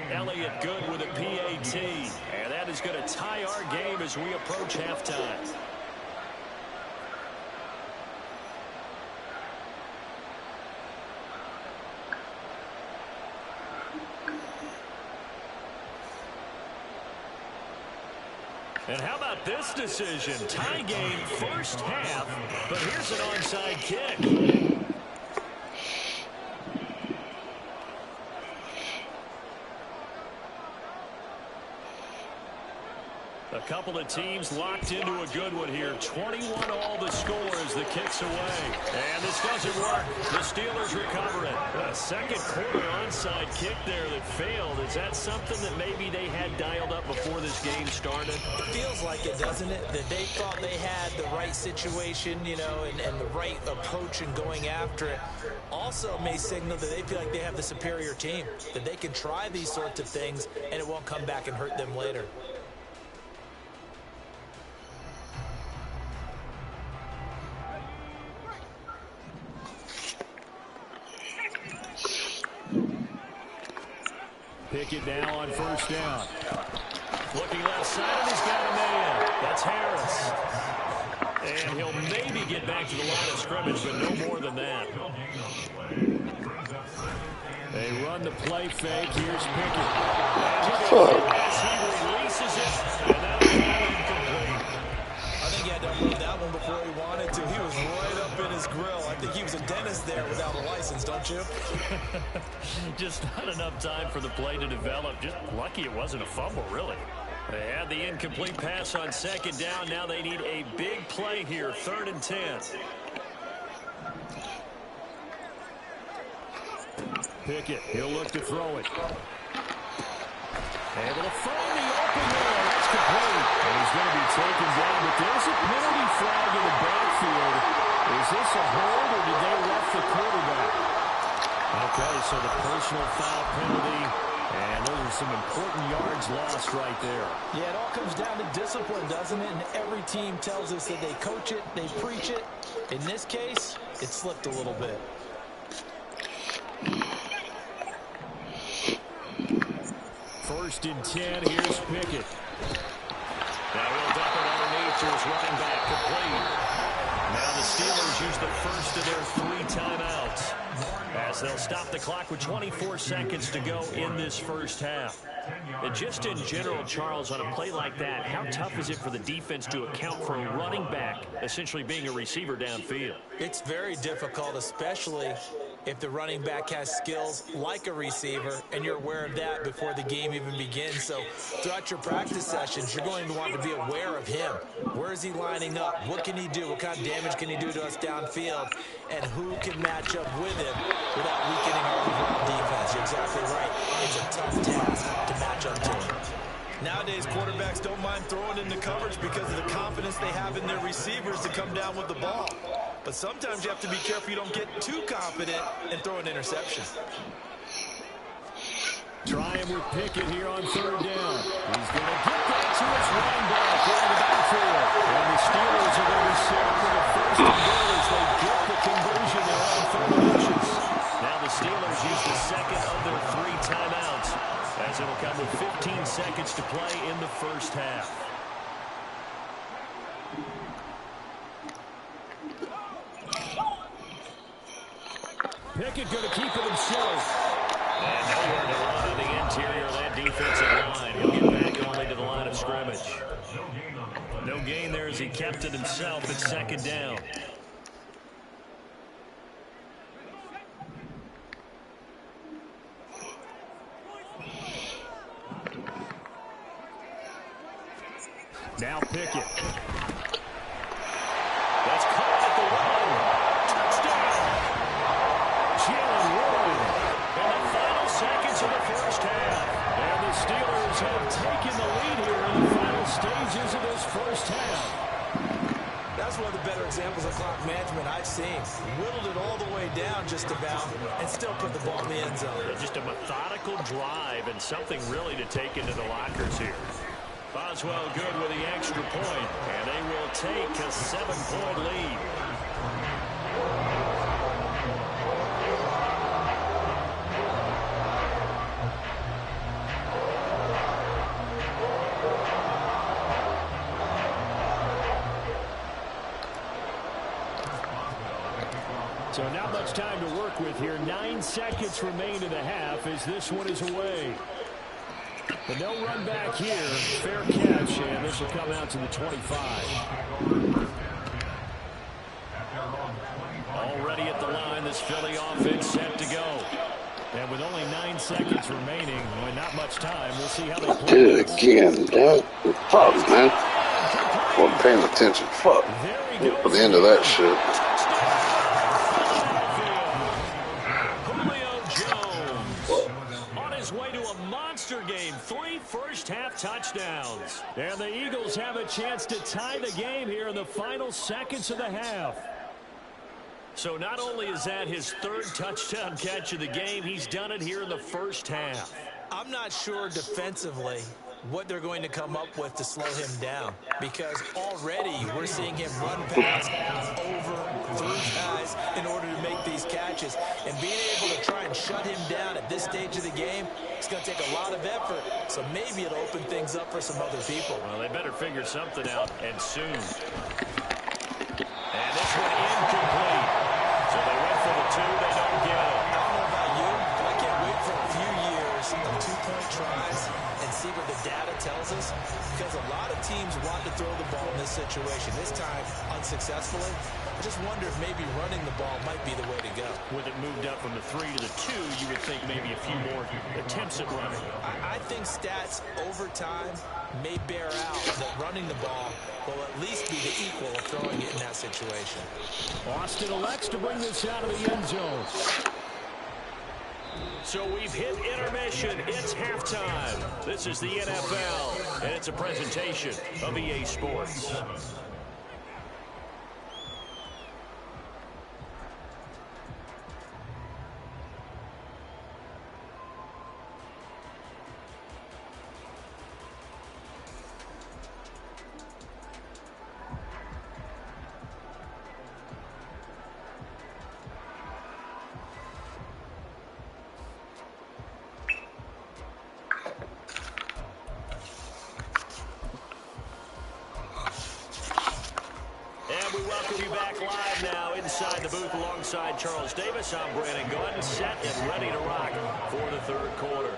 Elliott good with a PAT. And that is going to tie our game as we approach halftime. And how about this decision? Tie game first half, but here's an onside kick. A couple of teams locked into a good one here. 21 all the score as the kick's away. And this doesn't work. The Steelers recover it. A second quarter onside kick there that failed. Is that something that maybe they had dialed up before this game started? It feels like it, doesn't it? That they thought they had the right situation, you know, and the right approach in going after it. Also may signal that they feel like they have the superior team, that they can try these sorts of things and it won't come back and hurt them later. Pickett now on first down. Looking left side, and he's got a man. That's Harris. And he'll maybe get back to the line of scrimmage, but no more than that. They run the play fake. Here's Pickett. As he releases it, and that'll be incomplete. I think he had to unload that one before he wanted to. He was right up in his grill. I think he was a dentist there without a license, don't you? Just not enough time for the play to develop. Just lucky it wasn't a fumble, really. They had the incomplete pass on second down. Now they need a big play here, 3rd and 10. Pickett, he'll look to throw it. Able to find the in there. That's complete. And he's going to be taken down, but there's a penalty flag in the backfield. Is this a hold, or did they rough the quarterback? Okay, so the personal foul penalty, and those are some important yards lost right there. Yeah, it all comes down to discipline, doesn't it? And every team tells us that they coach it, they preach it. In this case, it slipped a little bit. First and 10, here's Pickett. Now he'll dump it underneath to his running back, complete. Now the Steelers use the first of their 3 timeouts as they'll stop the clock with 24 seconds to go in this first half. And just in general, Charles, on a play like that, how tough is it for the defense to account for a running back essentially being a receiver downfield? It's very difficult, especially if the running back has skills like a receiver, and you're aware of that before the game even begins. So throughout your practice sessions, you're going to want to be aware of him. Where is he lining up? What can he do? What kind of damage can he do to us downfield? And who can match up with him without weakening our overall defense? You're exactly right. It's a tough task to match up to him. Nowadays, quarterbacks don't mind throwing into coverage because of the confidence they have in their receivers to come down with the ball. But sometimes you have to be careful you don't get too confident and throw an interception. Trying with Pickett here on 3rd down. He's going to get that to his running back in the backfield. And the Steelers are going to be set up for the first and goal as they get the conversion there on 3rd inches. Now the Steelers use the second of their 3 timeouts as it'll come with 15 seconds to play in the first half. Pickett going to keep it himself. And nowhere to run on the interior of that defensive line. He'll get back only to the line of scrimmage. No gain there as he kept it himself at 2nd down. Now Pickett. That's caught at the 1. Touchdown. Jalen Warren. And the final seconds of the first half. And the Steelers have taken the lead here in the final stages of this first half. That's one of the better examples of clock management I've seen. Whittled it all the way down just about and still put the ball in the end zone. Just a methodical drive and something really to take into the lockers here. Boswell good with the extra point, and they will take a 7-point lead. So not much time to work with here. 9 seconds remain in the half as this one is away. But no run back here. Fair catch, and this will come out to the 25. Already at the line, this Philly offense set to go. And with only 9 seconds remaining, well, not much time, we'll see how they play. Did it again, damn. Fuck, man. Wasn't paying attention. Fuck. For the end of that shit. Game, 3 first-half touchdowns. And the Eagles have a chance to tie the game here in the final seconds of the half. So not only is that his 3rd touchdown catch of the game, he's done it here in the first half. I'm not sure defensively what they're going to come up with to slow him down, because already we're seeing him run past over 3 guys in order to make these catches, and being able to try and shut him down at this stage of the game, it's going to take a lot of effort, so maybe it'll open things up for some other people. Well, they better figure something out, and soon. And this one incomplete. So they went for the 2, they don't get it. I don't know about you, but I can't wait for a few years of 2-point tries and see what the data tells us, because a lot of teams want to throw the ball in this situation. This time, unsuccessfully. I just wonder if maybe running the ball might be the way to go. With it moved up from the 3 to the 2, you would think maybe a few more attempts at running. I think stats over time may bear out that running the ball will at least be the equal of throwing it in that situation. Austin elects to bring this out of the end zone. So we've hit intermission. It's halftime. This is the NFL, and it's a presentation of EA Sports. And we welcome you back live now inside the booth alongside Charles Davis. I'm Brandon Gunn, set and ready to rock for the third quarter.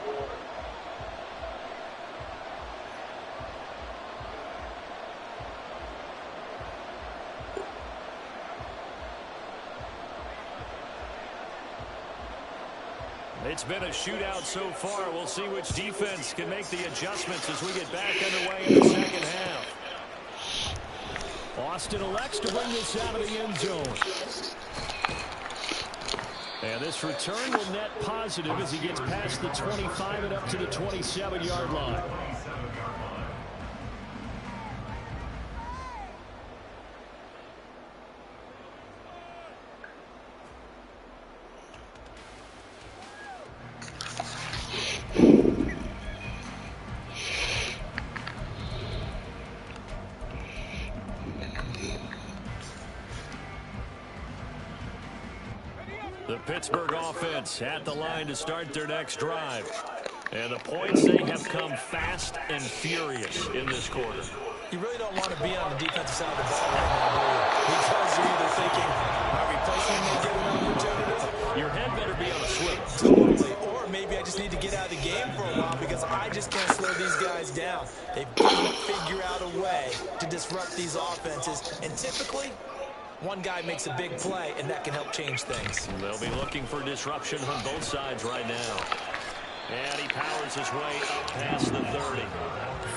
It's been a shootout so far. We'll see which defense can make the adjustments as we get back underway in the second half. Austin elects to bring this out of the end zone. And this return will net positive as he gets past the 25 and up to the 27-yard line. The Pittsburgh offense at the line to start their next drive. And the points, they have come fast and furious in this quarter. You really don't want to be on the defensive side of the ball right now, do you? Because you're either thinking, my replacement may get an opportunity. Your head better be on a swivel. Totally. Or maybe I just need to get out of the game for a while because I just can't slow these guys down. They've got to figure out a way to disrupt these offenses. And typically, one guy makes a big play, and that can help change things. They'll be looking for disruption on both sides right now. And he powers his way up past the 30.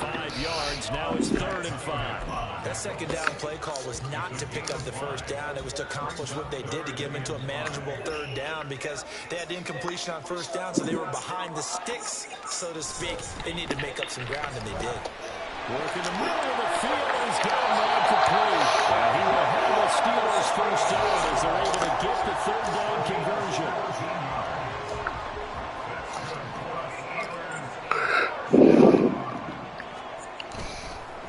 5 yards, now it's 3rd and 5. That second down play call was not to pick up the first down. It was to accomplish what they did, to get them into a manageable 3rd down because they had incompletion on first down, so they were behind the sticks, so to speak. They need to make up some ground, and they did. Working the middle of the field, he's got him out complete. And he will have the Steelers first down as they're able to get the 3rd down conversion.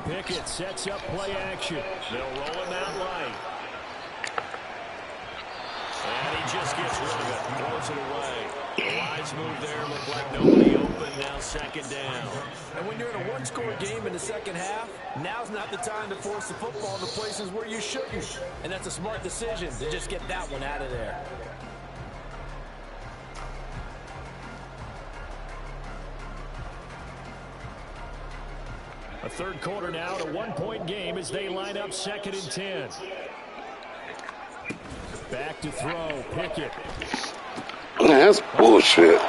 Pickett sets up play action. They'll roll him out right. And he just gets rid of it. Throws it away. The wise move there. Looked like nobody open. Now 2nd down. And when you're in a one-score game in the second half, now's not the time to force the football into places where you shouldn't. And that's a smart decision to just get that one out of there. A third quarter now, a 1-point game as they line up 2nd and 10. Back to throw, Pickett. Man, that's bullshit.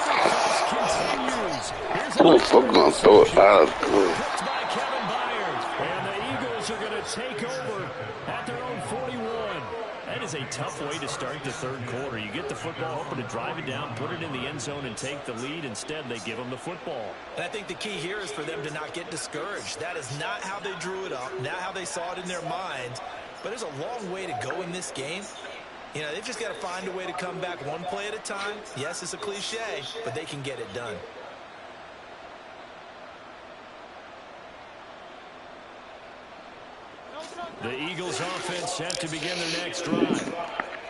I'm gonna throw it out. By Kevin Byard. And the Eagles are going to take over at their own 41. That is a tough way to start the third quarter. You get the football, hoping to drive it down, put it in the end zone, and take the lead. Instead, they give them the football. And I think the key here is for them to not get discouraged. That is not how they drew it up, not how they saw it in their minds. But there's a long way to go in this game. You know, they've just got to find a way to come back one play at a time. Yes, it's a cliche, but they can get it done. The Eagles offense set to begin their next drive.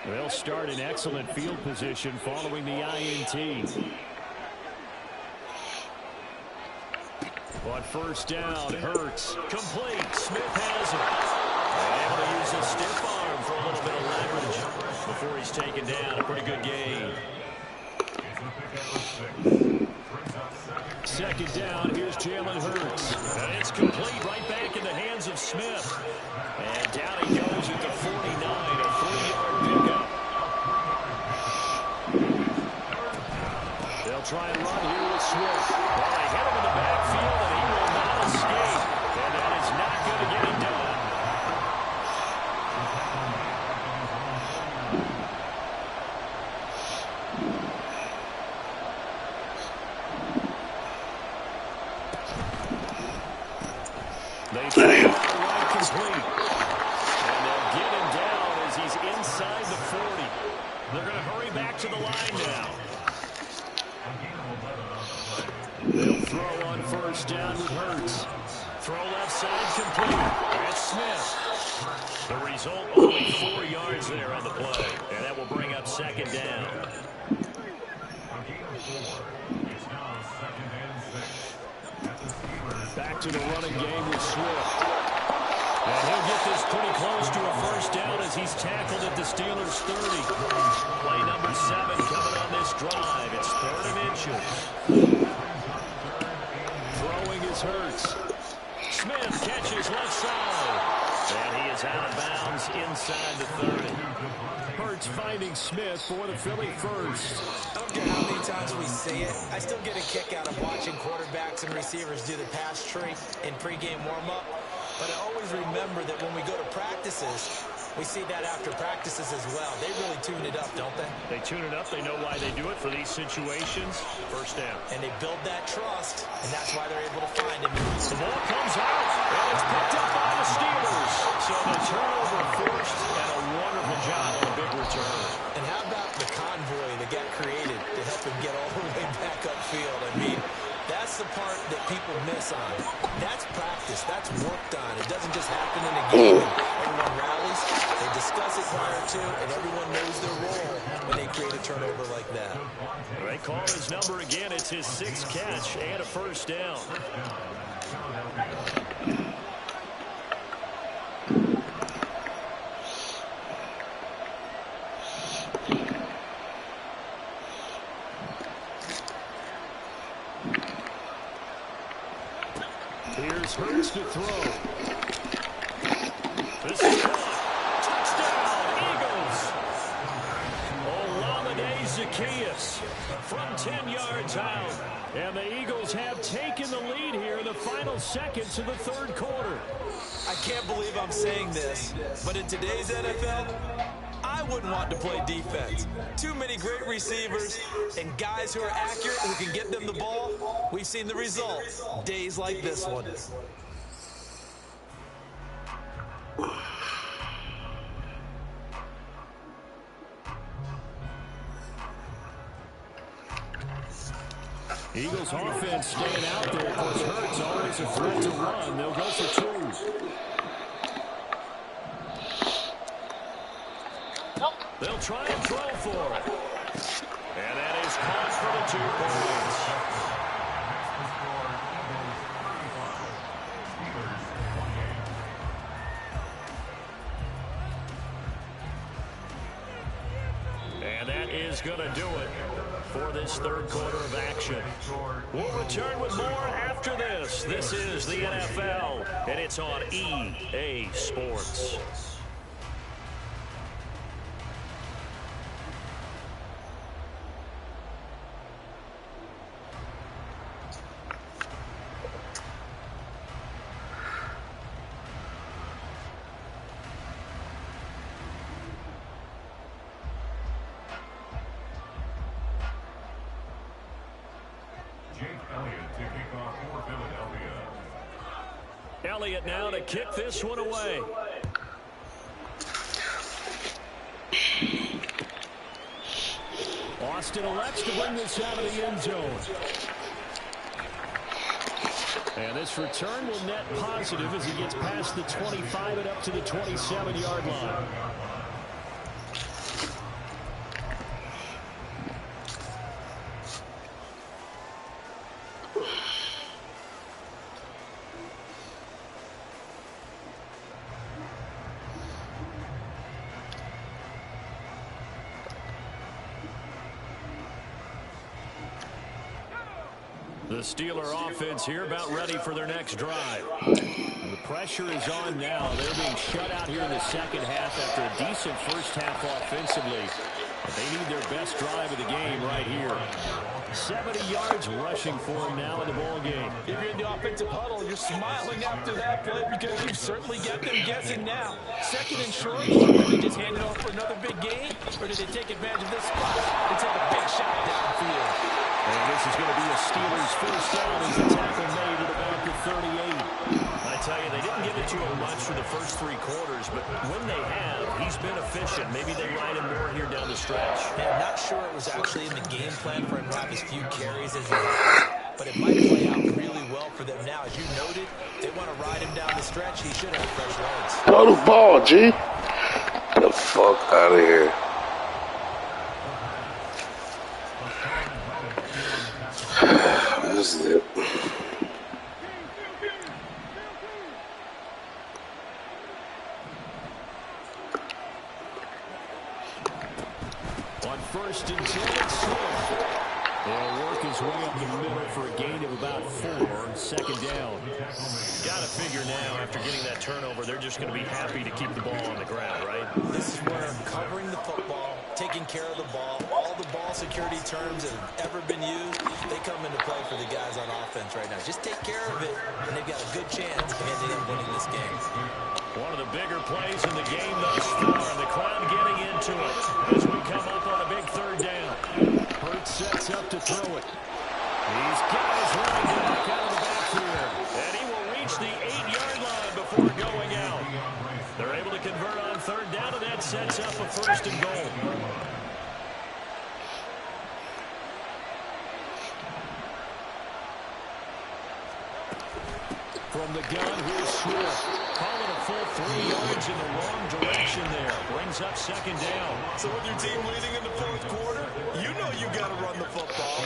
They'll start in excellent field position following the INT. But first down, Hurts. Complete. Smith has it. And able to use his stiff arm for a little bit of leverage before he's taken down. A pretty good gain. 2nd down, here's Jalen Hurts. And it's complete right back in the hands of Smith. And down he goes at the 49, a 3-yard pickup. They'll try and run here with Swift. Well, they hit him in the backfield, and he will not escape. And that is not going to get him done. They're going to hurry back to the line now. They'll throw on first down with Hurts. Throw left side complete. That's Smith. The result, only 4 yards there on the play. And that will bring up second down. Back to the running game with Swift. And he'll get this pretty close to a first down as he's tackled at the Steelers' 30. Play number 7 coming on this drive. It's 3rd and inches. Throwing is Hurts. Smith catches left side. And he is out of bounds inside the 30. Hurts finding Smith for the Philly first. I don't care how many times we say it, I still get a kick out of watching quarterbacks and receivers do the pass tree in pregame warm-up. But I always remember that when we go to practices, we see that after practices as well. They really tune it up, don't they? They tune it up. They know why they do it for these situations. First down. And they build that trust, and that's why they're able to find him. The ball comes out, and it's picked up by the Steelers. So the turnover forced, and a wonderful job on a big return. And how about the convoy that got created to help him get all the way back upfield? I mean, that's the part that people miss on. That's practice. That's worked on. It doesn't just happen in a game. Everyone rallies. They discuss it prior to, and everyone knows their role when they create a turnover like that. They call his number again. It's his 6th catch and a first down. Here's Hurts to throw. This is caught. Touchdown, Eagles. Olamide Zaccheaus from 10 yards out. And the Eagles have taken the lead here in the final seconds of the 3rd quarter. I can't believe I'm saying this, but in today's NFL, I wouldn't want to play defense. Too many great receivers and guys who are accurate who can get them the ball. We've seen the result. Days like this one. Eagles offense staying out there. Of course, Hurts always a threat to run. They'll go for 2. They'll try and throw for it. And that is caught for the 2 points. And that is going to do it for this 3rd quarter of action. We'll return with more after this. This is the NFL, and it's on EA Sports. Elliott now to kick this one away. Austin elects to bring this out of the end zone. And this return will net positive as he gets past the 25 and up to the 27-yard line. The Steeler offense here about ready for their next drive. And the pressure is on now. They're being shut out here in the second half after a decent first half offensively. But they need their best drive of the game right here. 70 yards rushing for him now in the ball game. If you're in the offensive huddle, you're smiling after that play because you certainly get them guessing now. 2nd and short, did they just hand it off for another big gain, or did they take advantage of this spot and take a big shot downfield? And this is going to be a Steelers first down as the tackle made at about the 38. I tell you, they didn't give it to him much for the first 3 quarters, but when they have, he's been efficient. Maybe they ride him more here down the stretch. Man, I'm not sure it was actually in the game plan for him to have as few carries as he has, but it might play out really well for them now. As you noted, they want to ride him down the stretch. He should have fresh legs. Throw the ball, G. Get the fuck out of here. This is it. On 1st and 10, it's Swift. They'll work his way up the middle for a gain of about 4, 2nd down. Got to figure now, after getting that turnover, they're just going to be happy to keep the ball on the ground, right? This is where covering the football, taking care of the ball, all the ball security terms that have ever been used, they come into play for the guys on offense right now. Just take care of it, and they've got a good chance of ending up winning this game. One of the bigger plays in the game thus far, and the crowd getting into it as we come up on a big 3rd down. Hurts sets up to throw it. He's got his running back out of the backfield, and he will reach the 8-yard line before going out. They're able to convert on 3rd down, and that sets up a 1st and goal. From the gun, here's Swift. Call it a full 3 yards in the wrong direction there. Brings up 2nd down. So with your team leading in the 4th quarter, you know you got to run the football.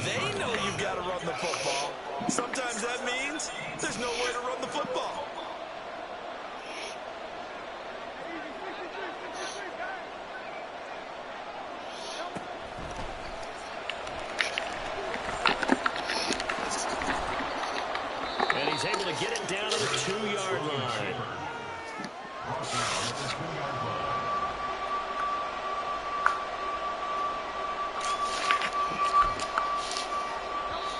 They know you've got to run the football. Sometimes that means there's no way to run the football. And he's able to get it down to the 2-yard line.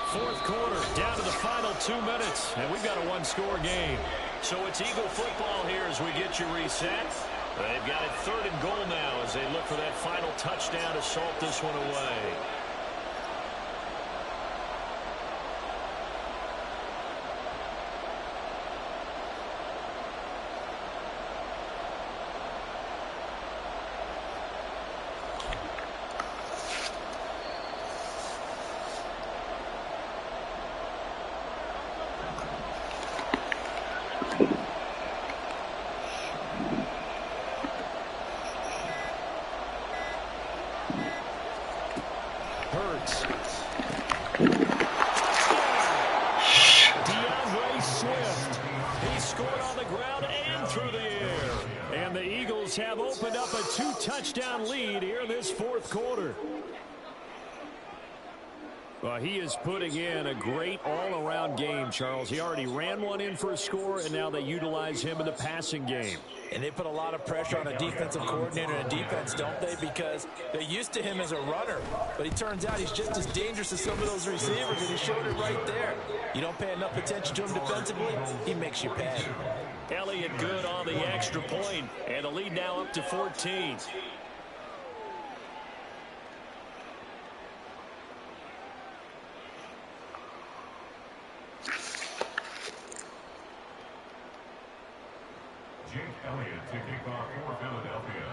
Fourth quarter, down to the final 2 minutes, and we've got a 1-score game. So it's Eagle football here as we get you reset. They've got it 3rd and goal now as they look for that final touchdown to salt this one away. Have opened up a 2-touchdown lead here in this 4th quarter. Well, he is putting in a great all-around game, Charles. He already ran one in for a score, and now they utilize him in the passing game. And they put a lot of pressure on a defensive coordinator and defense, don't they? Because they're used to him as a runner. But he turns out he's just as dangerous as some of those receivers, and he showed it right there. You don't pay enough attention to him defensively, he makes you pay. Elliott good on the extra point, and the lead now up to 14. Jake Elliott to kick off for Philadelphia.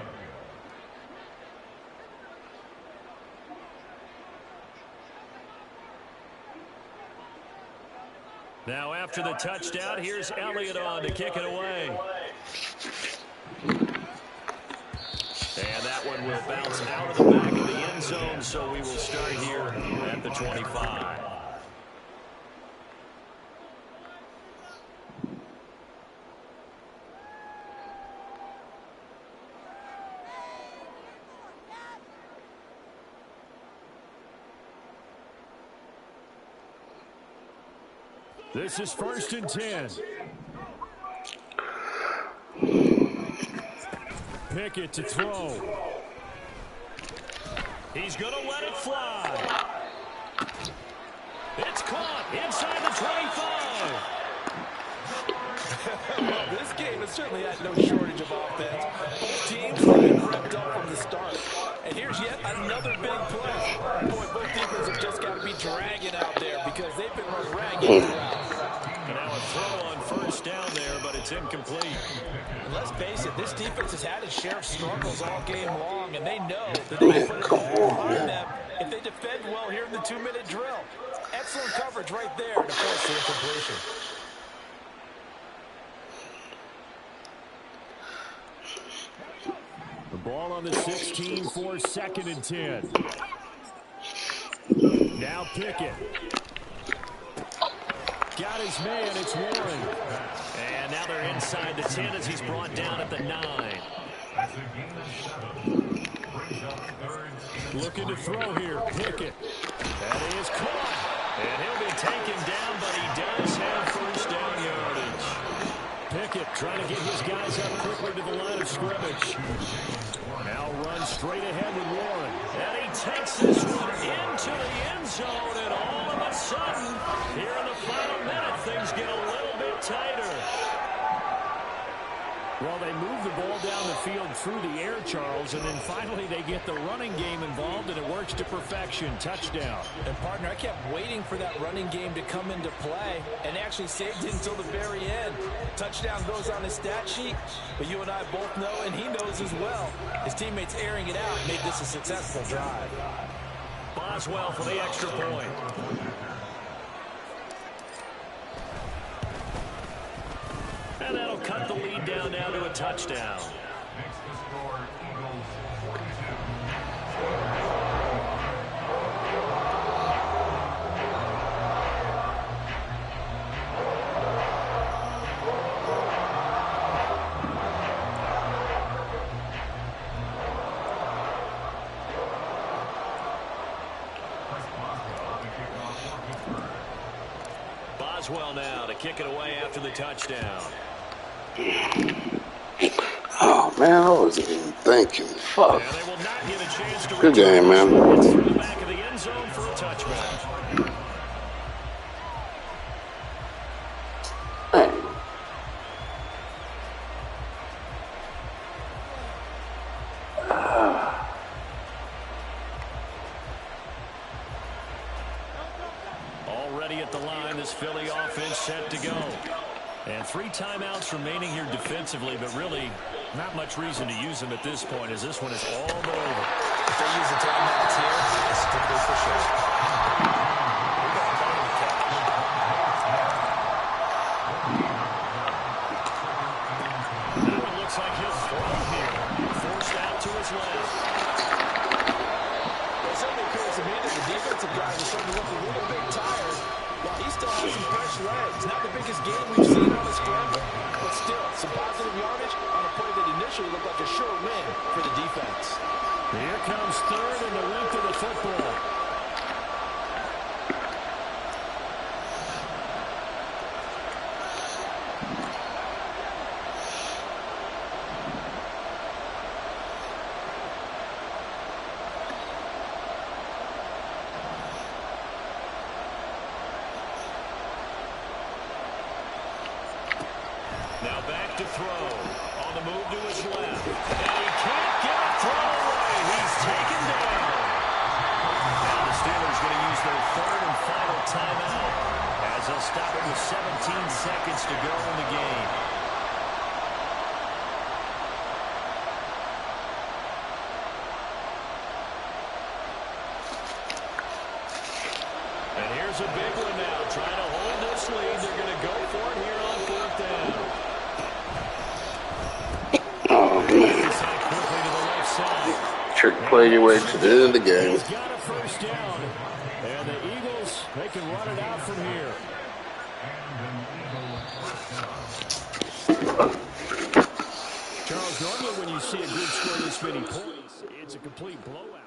Now after the touchdown, here's Elliott on to kick it away. And that one will bounce out of the back of the end zone, so we will start here at the 25. This is 1st and 10. Pickett to throw. He's going to let it fly. It's caught inside the 25. Well, this game has certainly had no shortage of offense. Both teams have been ripped up from the start. And here's yet another big play. Boy, both defenses have just got to be dragging out there because they've been run ragged throughout. And now a throw on 1st down there, but it's It's incomplete. And let's face it, this defense has had its share of struggles all game long, and they know that they can put it behind them if they defend well here in the 2-minute drill. Excellent coverage right there to force the incompletion. The ball on the 16 for 2nd and 10. Now Pickett. Got his man, it's Warren. And now they're inside the 10 as he's brought down at the 9. Looking to throw here, Pickett. That is caught. And he'll be taken down, but he does have first down yardage. Pickett trying to get his guys up quickly to the line of scrimmage. Now runs straight ahead with Warren. And he takes this one into the end zone. And all of a sudden, here in the final minute, things get a little bit tighter. Well, they move the ball down the field through the air, Charles, and then finally they get the running game involved, and it works to perfection. Touchdown. And, partner, I kept waiting for that running game to come into play and actually saved it until the very end. Touchdown goes on his stat sheet, but you and I both know, and he knows as well, his teammates airing it out made this a successful drive. Boswell for the extra point. And that'll cut the lead down now to a touchdown. Makes the score Eagles 42. Boswell now to kick it away after the touchdown. Oh, man, I wasn't even thinking. Fuck. And they will not get a chance to Good game, man. It's through the back of the end zone for a touchback. Already at the line, this Philly offense set to go. And 3 timeouts remaining here defensively, but really not much reason to use them at this point as this one is all but over. If they use the timeouts here, it's typically for sure. Now it looks like he'll throw here. Forced out to his left. It certainly appears to me that the defensive guys are starting to look a little bit tired. While he still has some fresh legs. Not the biggest game we've seen on the scramble, but still some positive yardage on a play that initially looked like a sure win for the defense. Here comes 3rd and the length of the football. Now back to throw. On the move to his left. And he can't get a throw away. He's taken down. Now the Steelers going to use their 3rd and final timeout as they'll stop it with 17 seconds to go in the game. And here's a big one now. Trying to hold this lead. They're going to go for it here on 4th down. Oh, man. Trick play your way to the end of the game. He's got a first down. And the Eagles, they can run it out from here. Charles, normally when you see a good score this many points, it's a complete blowout.